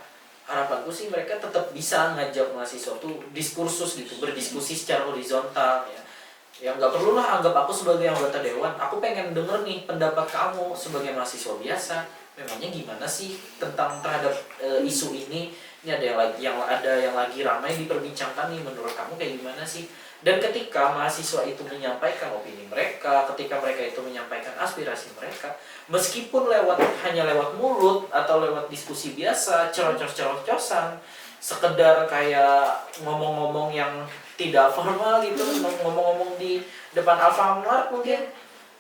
harapanku sih mereka tetap bisa ngajak mahasiswa tuh diskursus gitu, berdiskusi secara horizontal ya. Ya nggak perlu lah anggap aku sebagai anggota dewan, aku pengen denger nih pendapat kamu sebagai mahasiswa biasa, memangnya gimana sih tentang terhadap isu ini ada yang lagi ramai diperbincangkan nih, menurut kamu kayak gimana sih? Dan ketika mahasiswa itu menyampaikan opini mereka, ketika mereka itu menyampaikan aspirasi mereka, meskipun hanya lewat mulut atau lewat diskusi biasa, cerocos-cerocosan, sekedar kayak ngomong-ngomong yang tidak formal gitu, ngomong-ngomong di depan Alfamart mungkin,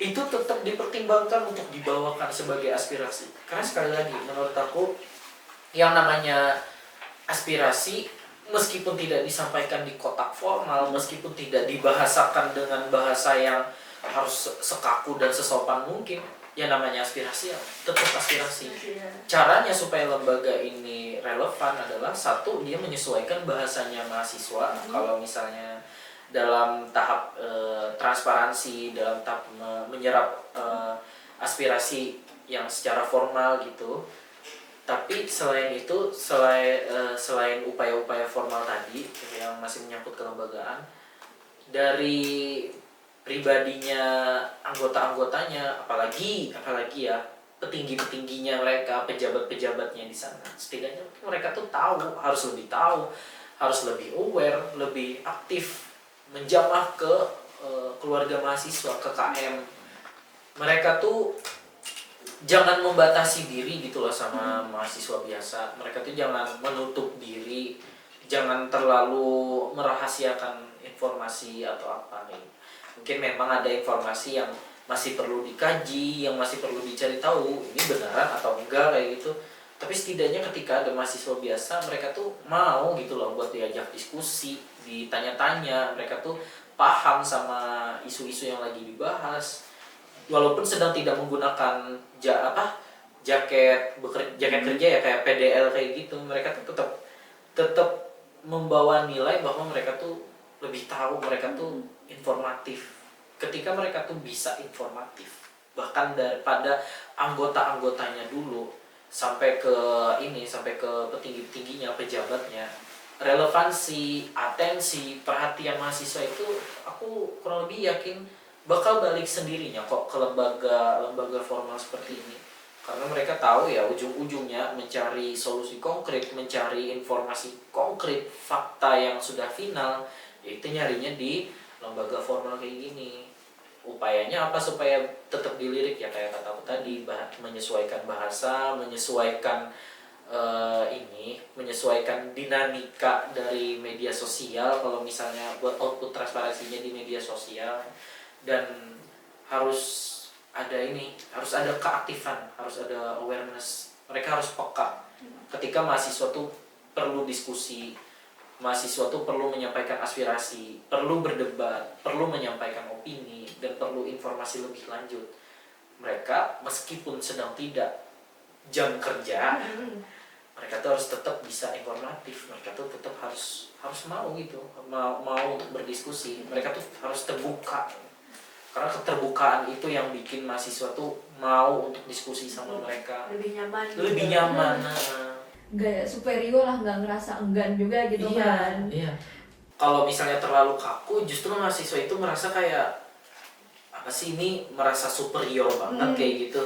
itu tetap dipertimbangkan untuk dibawakan sebagai aspirasi. Karena sekali lagi menurut aku yang namanya aspirasi meskipun tidak disampaikan di kotak formal, meskipun tidak dibahasakan dengan bahasa yang harus sekaku dan sesopan mungkin, ya namanya aspirasi ya tetap aspirasi. Caranya supaya lembaga ini relevan adalah satu, dia menyesuaikan bahasanya mahasiswa. Kalau misalnya dalam tahap transparansi, dalam tahap menyerap aspirasi yang secara formal gitu. Tapi selain itu, selain upaya-upaya formal tadi yang masih menyangkut kelembagaan, dari pribadinya anggota-anggotanya, apalagi ya petinggi-petingginya mereka, pejabat-pejabatnya di sana, setidaknya mereka tuh harus lebih aware, lebih aktif menjamah ke keluarga mahasiswa, ke KM. Mereka tuh jangan membatasi diri gitu loh sama mahasiswa biasa. Mereka tuh jangan menutup diri, jangan terlalu merahasiakan informasi atau apa nih. Mungkin memang ada informasi yang masih perlu dikaji, yang masih perlu dicari tahu ini beneran atau enggak kayak gitu. Tapi setidaknya ketika ada mahasiswa biasa, mereka tuh mau gitu loh buat diajak diskusi, ditanya-tanya, mereka tuh paham sama isu-isu yang lagi dibahas. Walaupun sedang tidak menggunakan jaket kerja ya kayak PDL kayak gitu, mereka tuh tetap membawa nilai bahwa mereka tuh lebih tahu, mereka tuh informatif. Ketika mereka tuh bisa informatif, bahkan daripada anggota-anggotanya dulu sampai ke petinggi-petingginya, pejabatnya, relevansi, atensi, perhatian mahasiswa itu aku kurang lebih yakin bakal balik sendirinya kok ke lembaga formal seperti ini. Karena mereka tahu ya ujung-ujungnya mencari solusi konkret, mencari informasi konkret, fakta yang sudah final, yaitu nyarinya di lembaga formal kayak gini. Upayanya apa supaya tetap dilirik ya kayak kataku tadi, menyesuaikan bahasa, menyesuaikan menyesuaikan dinamika dari media sosial. Kalau misalnya buat output transparansinya di media sosial, dan harus ada keaktifan, harus ada awareness. Mereka harus peka ketika mahasiswa tuh perlu diskusi, mahasiswa tuh perlu menyampaikan aspirasi, perlu berdebat, perlu menyampaikan opini, dan perlu informasi lebih lanjut. Mereka meskipun sedang tidak jam kerja, mereka tuh harus tetap bisa informatif. Mereka tuh tetap harus mau gitu, mau untuk berdiskusi. Mereka tuh harus terbuka. Karena keterbukaan itu yang bikin mahasiswa tuh mau untuk diskusi sama mereka. Lebih nyaman. Nggak superior lah, nggak ngerasa enggan juga gitu kan. Iya. Kalau misalnya terlalu kaku, justru mahasiswa itu merasa kayak apa sih ini, merasa superior banget kayak gitu.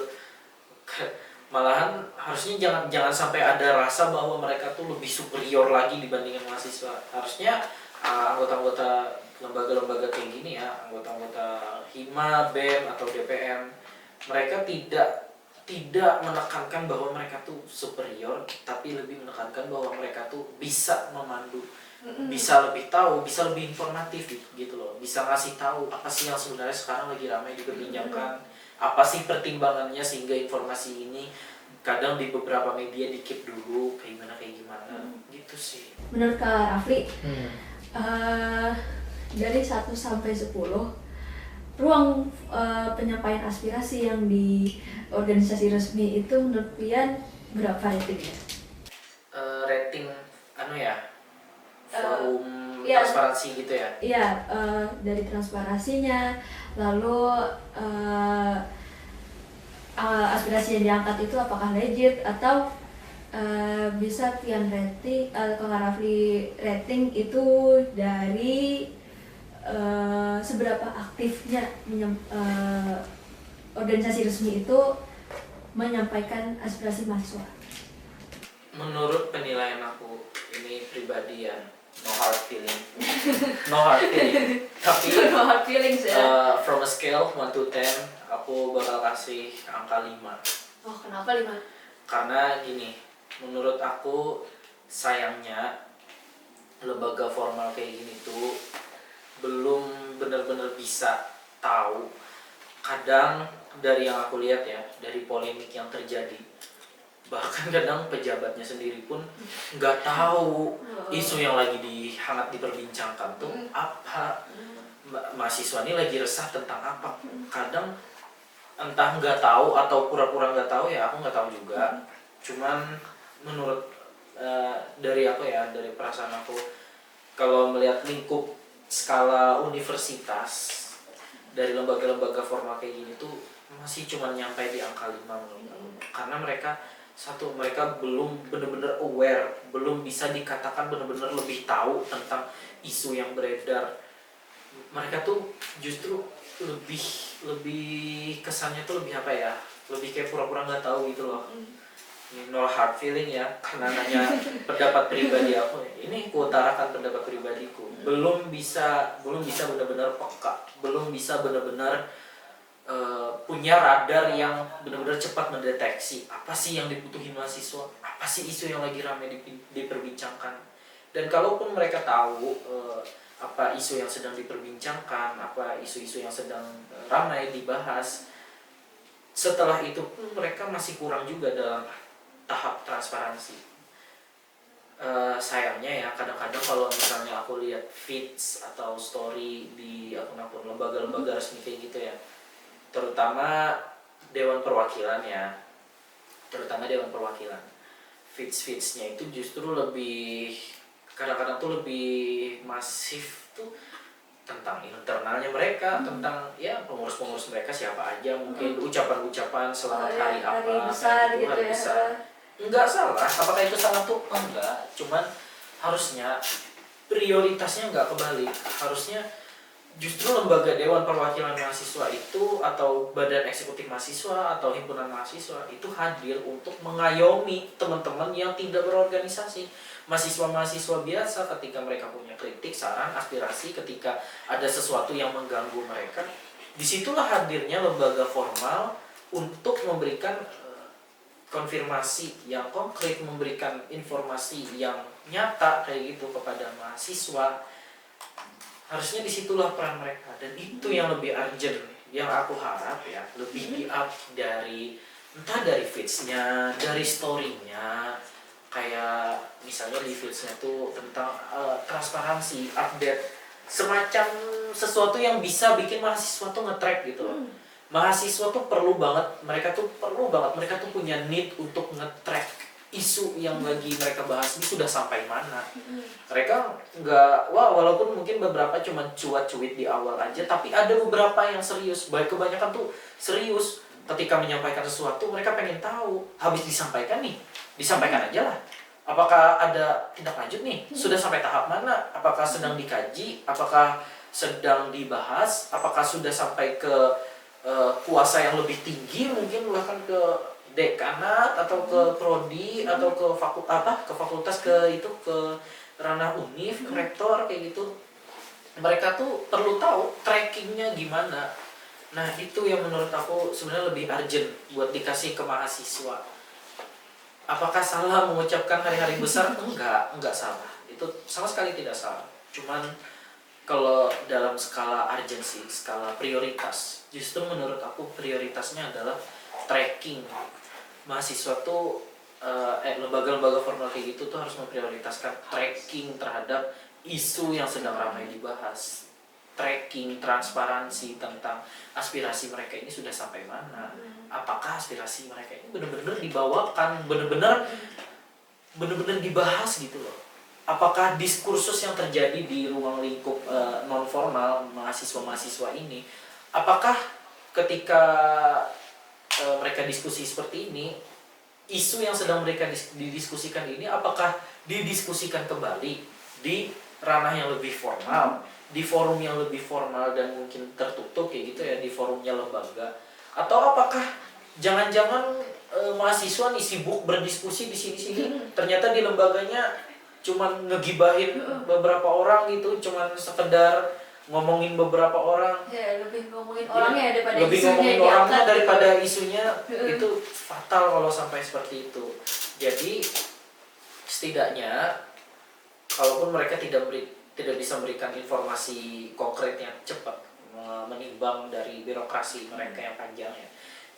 Malahan harusnya jangan sampai ada rasa bahwa mereka tuh lebih superior lagi dibandingkan mahasiswa. Harusnya anggota-anggota lembaga-lembaga kayak gini ya, anggota-anggota Hima, BEM atau DPM, mereka tidak menekankan bahwa mereka tuh superior, tapi lebih menekankan bahwa mereka tuh bisa memandu, bisa lebih tahu, bisa lebih informatif gitu loh, bisa ngasih tahu apa sih yang sebenarnya sekarang lagi ramai diperbincangkan, apa sih pertimbangannya sehingga informasi ini kadang di beberapa media dikip dulu kayak gimana gitu sih. Menurut Kak Rafli, dari 1 sampai 10, ruang penyampaian aspirasi yang di organisasi resmi itu menurut Pian berapa ratingnya? Rating forum transparansi gitu ya? Iya, dari transparansinya, lalu aspirasi yang diangkat itu apakah legit atau bisa Tian rating, Kang Rafli rating itu dari seberapa aktifnya organisasi resmi itu menyampaikan aspirasi mahasiswa. Menurut penilaian aku ini pribadi ya, no hard feeling, no hard feeling. Tapi No hard feelings ya. from a scale 1 to 10 aku bakal kasih angka 5. Oh, kenapa 5? Karena gini, menurut aku sayangnya lembaga formal kayak gini tuh belum benar-benar bisa tahu. Kadang dari yang aku lihat ya, dari polemik yang terjadi, bahkan kadang pejabatnya sendiri pun nggak tahu isu yang lagi hangat diperbincangkan tuh apa. Mahasiswa ini lagi resah tentang apa. Kadang entah nggak tahu atau pura-pura nggak tahu, ya aku nggak tahu juga. Cuman menurut dari aku ya, dari perasaan aku, kalau melihat lingkup skala universitas dari lembaga-lembaga formal kayak gini tuh masih cuma nyampe di angka 5 menurut aku. Karena mereka belum benar-benar aware, belum bisa dikatakan benar-benar lebih tahu tentang isu yang beredar. Mereka tuh justru lebih kesannya tuh lebih apa ya, lebih kayak pura-pura nggak tahu gitu loh. No hard feeling ya, karena nanya pendapat pribadi aku. Ini ku utarakan pendapat pribadiku. Belum bisa benar-benar peka, belum bisa benar-benar punya radar yang benar-benar cepat mendeteksi apa sih yang dibutuhin mahasiswa, apa sih isu yang lagi ramai diperbincangkan. Dan kalaupun mereka tahu apa isu yang sedang diperbincangkan, apa isu-isu yang sedang ramai dibahas, setelah itu pun mereka masih kurang juga dalam tahap transparansi. Sayangnya ya, kadang-kadang kalau misalnya aku lihat feeds atau story di akun-akun lembaga-lembaga resmi kayak gitu ya, terutama Dewan Perwakilan ya, feeds-feedsnya itu justru lebih, kadang-kadang tuh lebih masif tuh tentang internalnya mereka, tentang ya pengurus-pengurus mereka siapa aja, mungkin ucapan-ucapan selamat hari apa, hari besar gitu, gitu hari ya. besar. Enggak salah, apakah itu salah tuh? Enggak, cuman harusnya prioritasnya enggak kebalik. Harusnya justru lembaga Dewan Perwakilan Mahasiswa itu, atau Badan Eksekutif Mahasiswa atau Himpunan Mahasiswa itu hadir untuk mengayomi teman-teman yang tidak berorganisasi. Mahasiswa-mahasiswa biasa ketika mereka punya kritik, saran, aspirasi, ketika ada sesuatu yang mengganggu mereka, disitulah hadirnya lembaga formal untuk memberikan konfirmasi yang konkret, memberikan informasi yang nyata kayak gitu kepada mahasiswa. Harusnya disitulah peran mereka, dan itu yang lebih urgent, yang aku harap ya lebih di up dari, entah dari feedsnya, dari storynya. Kayak misalnya di feedsnya tuh tentang transparansi, update, semacam sesuatu yang bisa bikin mahasiswa tuh nge-track gitu loh. Mahasiswa tuh perlu banget, mereka tuh punya need untuk nge-track isu yang lagi mereka bahas ini sudah sampai mana. Mereka nggak, walaupun mungkin beberapa cuma cuat-cuit di awal aja, tapi ada beberapa yang serius. Baik, kebanyakan tuh serius. Ketika menyampaikan sesuatu, mereka pengen tahu. Habis disampaikan aja lah. Apakah ada tindak lanjut nih? Sudah sampai tahap mana? Apakah sedang dikaji? Apakah sedang dibahas? Apakah sudah sampai ke kuasa yang lebih tinggi, mungkin bahkan ke dekanat atau ke prodi atau ke fakultas, ke ranah univ, ke rektor kayak gitu. Mereka tuh perlu tahu trackingnya gimana. Nah, itu yang menurut aku sebenarnya lebih urgent buat dikasih ke mahasiswa. Apakah salah mengucapkan hari-hari besar? Enggak salah. Itu sama sekali tidak salah. Cuman kalau dalam skala urgensi, skala prioritas, justru menurut aku prioritasnya adalah tracking. Mahasiswa tuh, lembaga-lembaga formal kayak gitu tuh harus memprioritaskan tracking terhadap isu yang sedang ramai dibahas. Tracking, transparansi tentang aspirasi mereka ini sudah sampai mana. Apakah aspirasi mereka ini benar-benar dibawakan, benar-benar dibahas gitu loh. Apakah diskursus yang terjadi di ruang lingkup non formal mahasiswa-mahasiswa ini, apakah ketika mereka diskusi seperti ini isu yang sedang mereka didiskusikan ini apakah didiskusikan kembali di ranah yang lebih formal, di forum yang lebih formal dan mungkin tertutup kayak gitu ya, di forumnya lembaga, atau apakah jangan-jangan mahasiswa nih sibuk berdiskusi di sini-sini, ternyata di lembaganya cuman ngegibahin beberapa orang gitu, cuman sekedar ngomongin beberapa orang. Ya, lebih ngomongin orangnya daripada lebih isunya ngomongin yang orangnya diangkat daripada gitu. isunya. Itu fatal kalau sampai seperti itu. Jadi setidaknya kalaupun mereka tidak bisa memberikan informasi konkret yang cepat, menimbang dari birokrasi mereka yang panjang ya,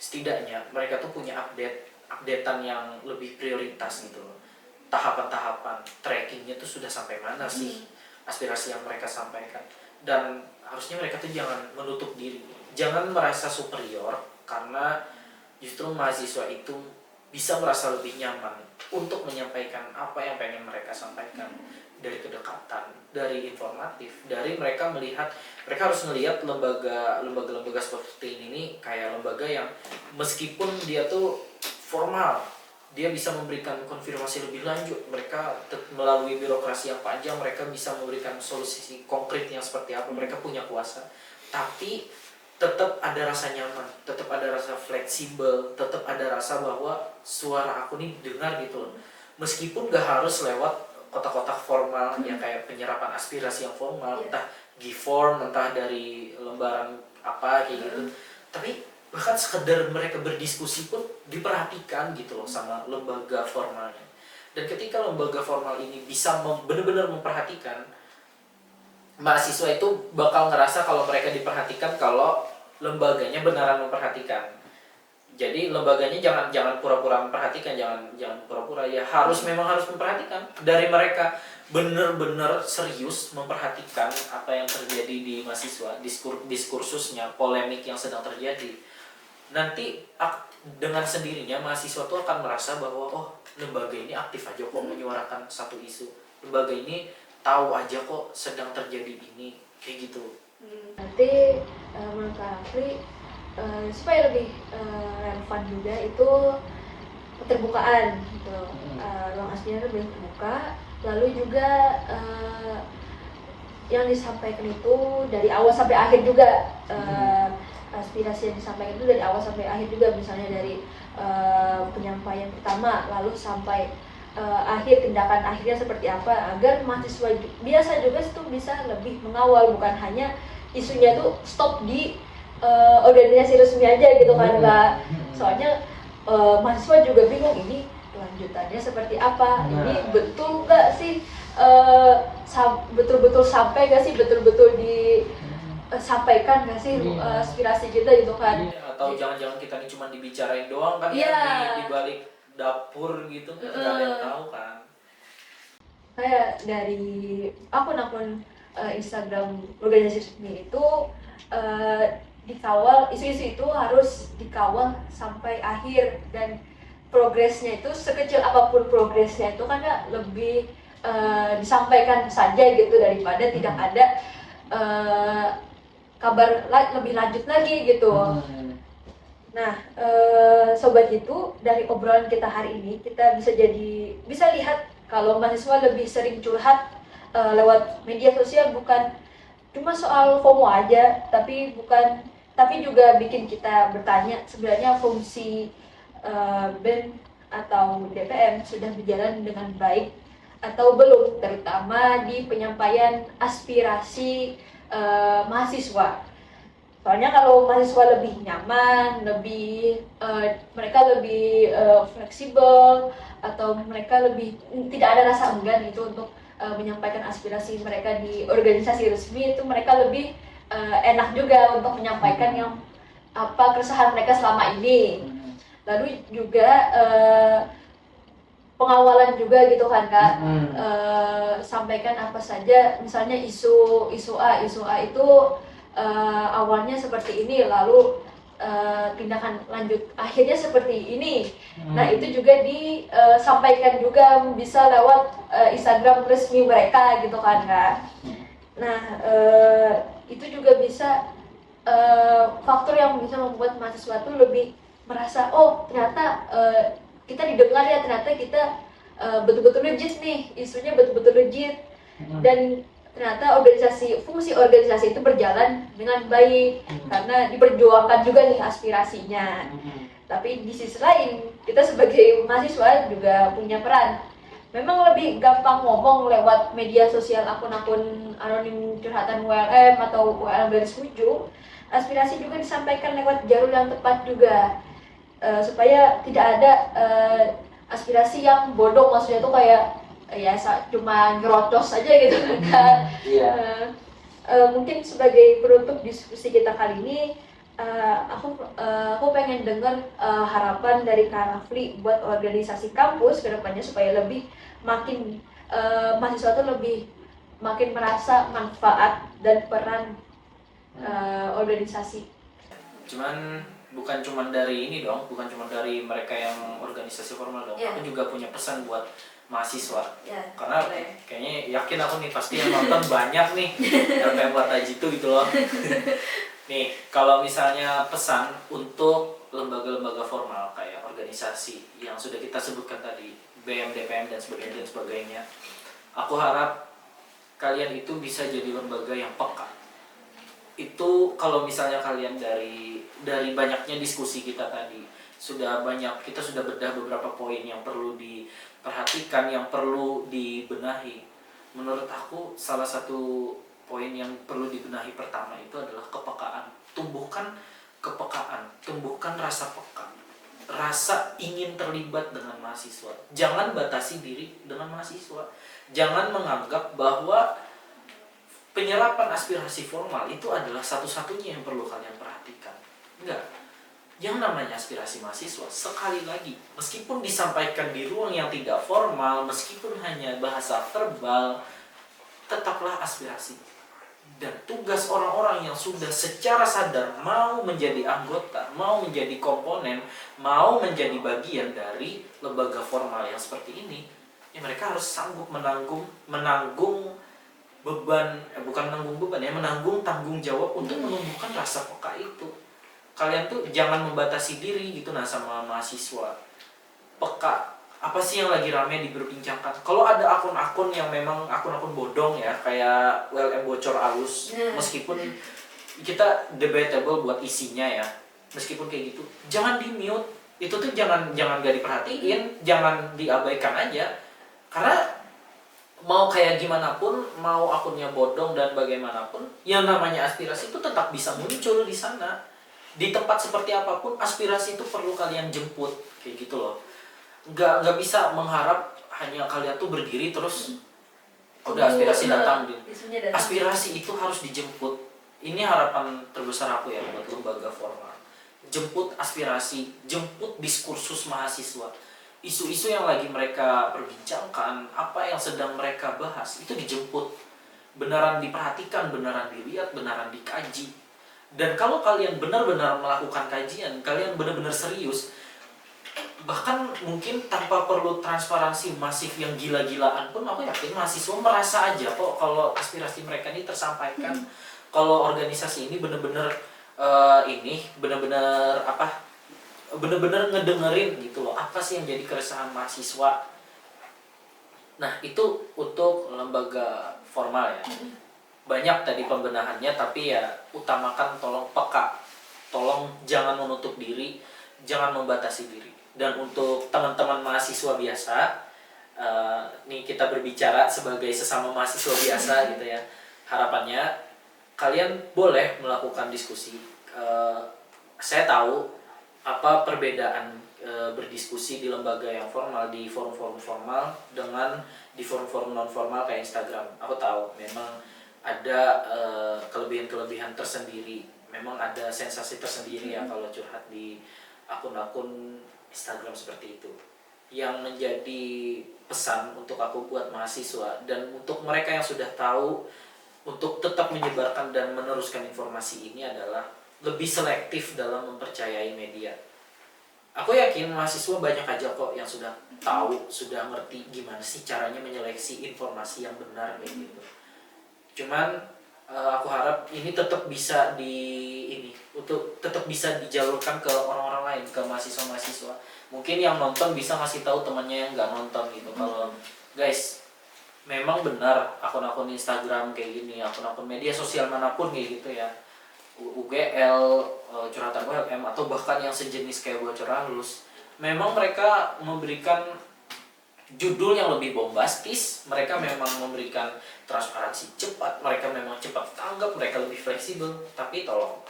setidaknya mereka tuh punya updatean yang lebih prioritas gitu loh. Tahapan-tahapan trackingnya tuh sudah sampai mana sih aspirasi yang mereka sampaikan, dan harusnya mereka tuh jangan menutup diri, jangan merasa superior, karena justru mahasiswa itu bisa merasa lebih nyaman untuk menyampaikan apa yang pengen mereka sampaikan, dari kedekatan, dari informatif, dari mereka melihat, mereka harus melihat lembaga seperti ini nih kayak lembaga yang meskipun dia tuh formal, dia bisa memberikan konfirmasi lebih lanjut, mereka melalui birokrasi yang panjang mereka bisa memberikan solusi konkret yang seperti apa, mereka punya kuasa, tapi tetap ada rasa nyaman, tetap ada rasa fleksibel, tetap ada rasa bahwa suara aku nih didengar gitu loh. Meskipun gak harus lewat kotak-kotak formal yang kayak penyerapan aspirasi yang formal, entah Giform, entah dari lembaran apa kayak gitu. Tapi bahkan sekedar mereka berdiskusi pun diperhatikan gitu loh sama lembaga formalnya. Dan ketika lembaga formal ini bisa benar-benar memperhatikan, mahasiswa itu bakal ngerasa kalau mereka diperhatikan kalau lembaganya beneran memperhatikan. Jadi lembaganya jangan pura-pura memperhatikan, jangan pura-pura, ya memang harus memperhatikan. Dari mereka bener-bener serius memperhatikan apa yang terjadi di mahasiswa, diskursusnya, polemik yang sedang terjadi. Nanti dengan sendirinya mahasiswa tuh akan merasa bahwa oh, lembaga ini aktif aja kok menyuarakan satu isu. Lembaga ini tahu aja kok sedang terjadi ini, kayak gitu. Nanti menurut Kak Rafli, supaya lebih relevan juga itu keterbukaan gitu. Ruang aslinya lebih terbuka, lalu juga yang disampaikan itu dari awal sampai akhir juga, aspirasi yang disampaikan itu dari awal sampai akhir juga, misalnya dari penyampaian pertama lalu sampai akhir, tindakan akhirnya seperti apa, agar mahasiswa biasa juga itu bisa lebih mengawal, bukan hanya isunya tuh stop di organisasi resmi aja gitu kan Kak. Soalnya mahasiswa juga bingung, ini lanjutannya seperti apa, ini betul nggak sih, betul-betul sampai nggak sih, betul-betul disampaikan nggak sih aspirasi kita gitu kan. Atau jangan-jangan kita ini cuma dibicarain doang kan, di balik dapur gitu, nggak ada yang tahu kan. Kayak dari akun-akun Instagram organisasi resmi itu dikawal, isu-isu itu harus dikawal sampai akhir, dan progresnya itu sekecil apapun progresnya itu kan lebih disampaikan saja gitu, daripada tidak ada kabar lebih lanjut lagi gitu. Nah, sobat itu dari obrolan kita hari ini kita bisa lihat kalau mahasiswa lebih sering curhat lewat media sosial, bukan cuma soal FOMO aja, tapi juga bikin kita bertanya sebenarnya fungsi BEM atau DPM sudah berjalan dengan baik atau belum, terutama di penyampaian aspirasi mahasiswa. Soalnya kalau mahasiswa lebih nyaman, mereka lebih fleksibel, atau mereka lebih tidak ada rasa enggan itu untuk menyampaikan aspirasi mereka di organisasi resmi, itu mereka lebih enak juga untuk menyampaikan yang apa keresahan mereka selama ini. Lalu juga pengawalan juga gitu kan Kak, sampaikan apa saja, misalnya isu A itu awalnya seperti ini, lalu tindakan lanjut akhirnya seperti ini. Nah itu juga disampaikan juga bisa lewat Instagram resmi mereka gitu kan Kak. Nah itu juga bisa faktor yang bisa membuat mahasiswa tuh lebih merasa oh ternyata kita didengar ya, ternyata kita betul-betul legit nih, isunya betul-betul legit, dan ternyata fungsi organisasi itu berjalan dengan baik karena diperjuangkan juga nih aspirasinya. Tapi di sisi lain kita sebagai mahasiswa juga punya peran. Memang lebih gampang ngomong lewat media sosial, akun-akun anonim curhatan ULM atau ULM garis lucu. Aspirasi juga disampaikan lewat jalur yang tepat juga, supaya tidak ada aspirasi yang bodoh, maksudnya tuh kayak ya cuma nyerocos aja gitu kan. Mungkin sebagai penutup diskusi kita kali ini, aku pengen dengar harapan dari Kak Rafli buat organisasi kampus ke depannya supaya lebih makin mahasiswa tuh lebih makin merasa manfaat dan peran organisasi. Bukan cuman dari ini dong, bukan cuma dari mereka yang organisasi formal dong. Aku juga punya pesan buat mahasiswa. Karena kayaknya yakin aku nih pasti yang nonton banyak nih LPM Wataji itu gitu loh. Nih, kalau misalnya pesan untuk lembaga-lembaga formal kayak organisasi yang sudah kita sebutkan tadi, BM, DPM dan sebagainya, aku harap kalian itu bisa jadi lembaga yang peka. Itu kalau misalnya kalian dari banyaknya diskusi kita tadi kita sudah bedah beberapa poin yang perlu diperhatikan, yang perlu dibenahi. Menurut aku salah satu poin yang perlu dibenahi pertama itu adalah kepekaan. Tumbuhkan kepekaan, tumbuhkan rasa peka, rasa ingin terlibat dengan mahasiswa. Jangan batasi diri dengan mahasiswa. Jangan menganggap bahwa penyerapan aspirasi formal itu adalah satu-satunya yang perlu kalian perhatikan. Enggak. Yang namanya aspirasi mahasiswa, sekali lagi, meskipun disampaikan di ruang yang tidak formal, meskipun hanya bahasa verbal, tetaplah aspirasi. Dan tugas orang-orang yang sudah secara sadar mau menjadi anggota, mau menjadi komponen, mau menjadi bagian dari lembaga formal yang seperti ini, ya mereka harus sanggup menanggung beban, bukan menanggung beban ya, menanggung tanggung jawab untuk menumbuhkan rasa peka itu. Kalian tuh jangan membatasi diri gitu sama mahasiswa. Peka, apa sih yang lagi rame diperbincangkan? Kalau ada akun-akun yang memang akun-akun bodong ya, kayak ULM bocor alus, meskipun kita debatable buat isinya ya, meskipun kayak gitu, jangan di-mute. Itu tuh jangan gak diperhatiin, jangan diabaikan aja. Karena mau kayak gimana pun, mau akunnya bodong dan bagaimanapun, yang namanya aspirasi itu tetap bisa muncul di sana. Di tempat seperti apapun, aspirasi itu perlu kalian jemput, kayak gitu loh. Nggak bisa mengharap hanya kalian tuh berdiri terus udah aspirasi datang. Aspirasi itu harus dijemput. Ini harapan terbesar aku ya buat lembaga formal. Jemput aspirasi, jemput diskursus mahasiswa. Isu-isu yang lagi mereka perbincangkan, apa yang sedang mereka bahas, itu dijemput. Beneran diperhatikan, beneran dilihat, beneran dikaji. Dan kalau kalian benar-benar melakukan kajian, kalian benar-benar serius, bahkan mungkin tanpa perlu transparansi masif yang gila-gilaan pun, aku yakin mahasiswa merasa aja kok kalau aspirasi mereka ini tersampaikan. Kalau organisasi ini benar-benar benar-benar ngedengerin gitu loh, apa sih yang jadi keresahan mahasiswa. Nah, itu untuk lembaga formal ya. Banyak tadi pembenahannya, tapi ya utamakan tolong peka, tolong jangan menutup diri, jangan membatasi diri. Dan untuk teman-teman mahasiswa biasa, nih kita berbicara sebagai sesama mahasiswa biasa gitu ya, harapannya kalian boleh melakukan diskusi. Saya tahu apa perbedaan berdiskusi di lembaga yang formal, di forum-forum formal dengan di forum-forum non formal kayak Instagram. Aku tahu memang ada kelebihan-kelebihan tersendiri, memang ada sensasi tersendiri ya kalau curhat di akun-akun Instagram seperti itu. Yang menjadi pesan untuk aku buat mahasiswa dan untuk mereka yang sudah tahu untuk tetap menyebarkan dan meneruskan informasi ini adalah lebih selektif dalam mempercayai media. Aku yakin mahasiswa banyak aja kok yang sudah tahu, sudah ngerti gimana sih caranya menyeleksi informasi yang benar kayak gitu. Cuman aku harap ini tetap bisa tetap bisa dijalurkan ke orang-orang lain, ke mahasiswa-mahasiswa. Mungkin yang nonton bisa ngasih tahu temannya yang nggak nonton gitu. Kalau guys, memang benar akun-akun Instagram kayak gini, akun-akun media sosial manapun kayak gitu ya, UGL, curhatan ULM, atau bahkan yang sejenis kayak Bocor Halus, memang mereka memberikan judul yang lebih bombastis, mereka memang memberikan transparansi cepat, mereka memang cepat tanggap, mereka lebih fleksibel, tapi tolong,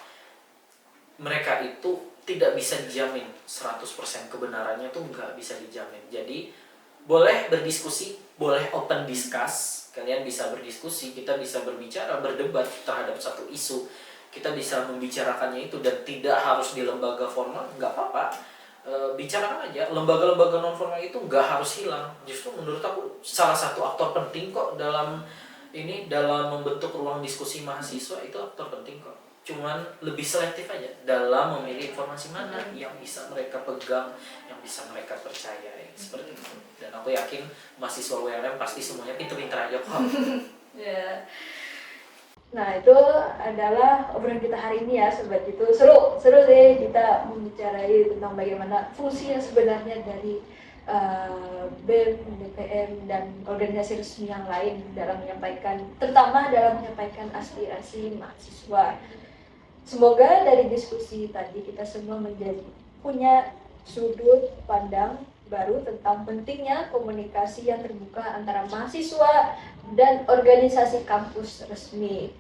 mereka itu tidak bisa dijamin 100% kebenarannya tuh nggak bisa dijamin. Jadi boleh berdiskusi, boleh open discuss, kalian bisa berdiskusi, kita bisa berbicara, berdebat terhadap satu isu, kita bisa membicarakannya itu, dan tidak harus di lembaga formal, nggak apa-apa. Bicarakan aja. Lembaga-lembaga non formal itu nggak harus hilang. Justru menurut aku salah satu aktor penting kok dalam membentuk ruang diskusi mahasiswa, itu aktor penting kok. Cuman lebih selektif aja dalam memilih informasi mana yang bisa mereka pegang, yang bisa mereka percayai, seperti itu. Dan aku yakin mahasiswa ULM pasti semuanya pintar-pintar aja kok. Ya. Nah, itu adalah obrolan kita hari ini ya, sobat itu. Seru sih kita membicarain tentang bagaimana fungsi yang sebenarnya dari BEM, DPM, dan organisasi resmi yang lain dalam menyampaikan, terutama dalam menyampaikan aspirasi mahasiswa. Semoga dari diskusi tadi kita semua punya sudut pandang baru tentang pentingnya komunikasi yang terbuka antara mahasiswa dan organisasi kampus resmi.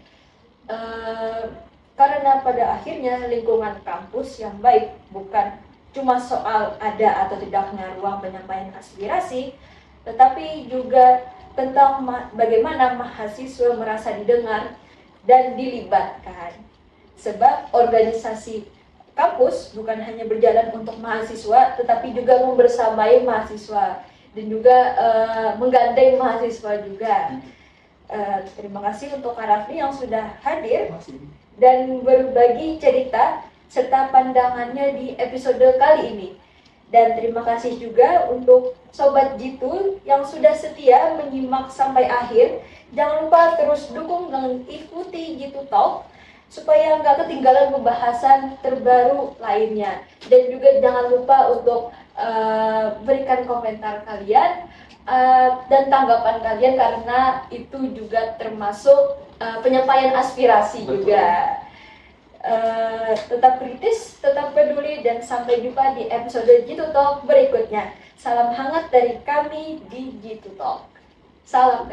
Karena pada akhirnya lingkungan kampus yang baik bukan cuma soal ada atau tidaknya ruang penyampaian aspirasi, tetapi juga tentang bagaimana mahasiswa merasa didengar dan dilibatkan. Sebab organisasi kampus bukan hanya berjalan untuk mahasiswa, tetapi juga membersamai mahasiswa dan juga menggandeng mahasiswa juga. Terima kasih untuk Kak Rafli yang sudah hadir dan berbagi cerita serta pandangannya di episode kali ini. Dan terima kasih juga untuk Sobat Jitu yang sudah setia menyimak sampai akhir. Jangan lupa terus dukung dan ikuti Jitu Talk supaya nggak ketinggalan pembahasan terbaru lainnya. Dan juga jangan lupa untuk berikan komentar kalian dan tanggapan kalian, karena itu juga termasuk penyampaian aspirasi. Betul. Juga. Tetap kritis, tetap peduli, dan sampai jumpa di episode Jitu Talk berikutnya. Salam hangat dari kami di Jitu Talk. Salam.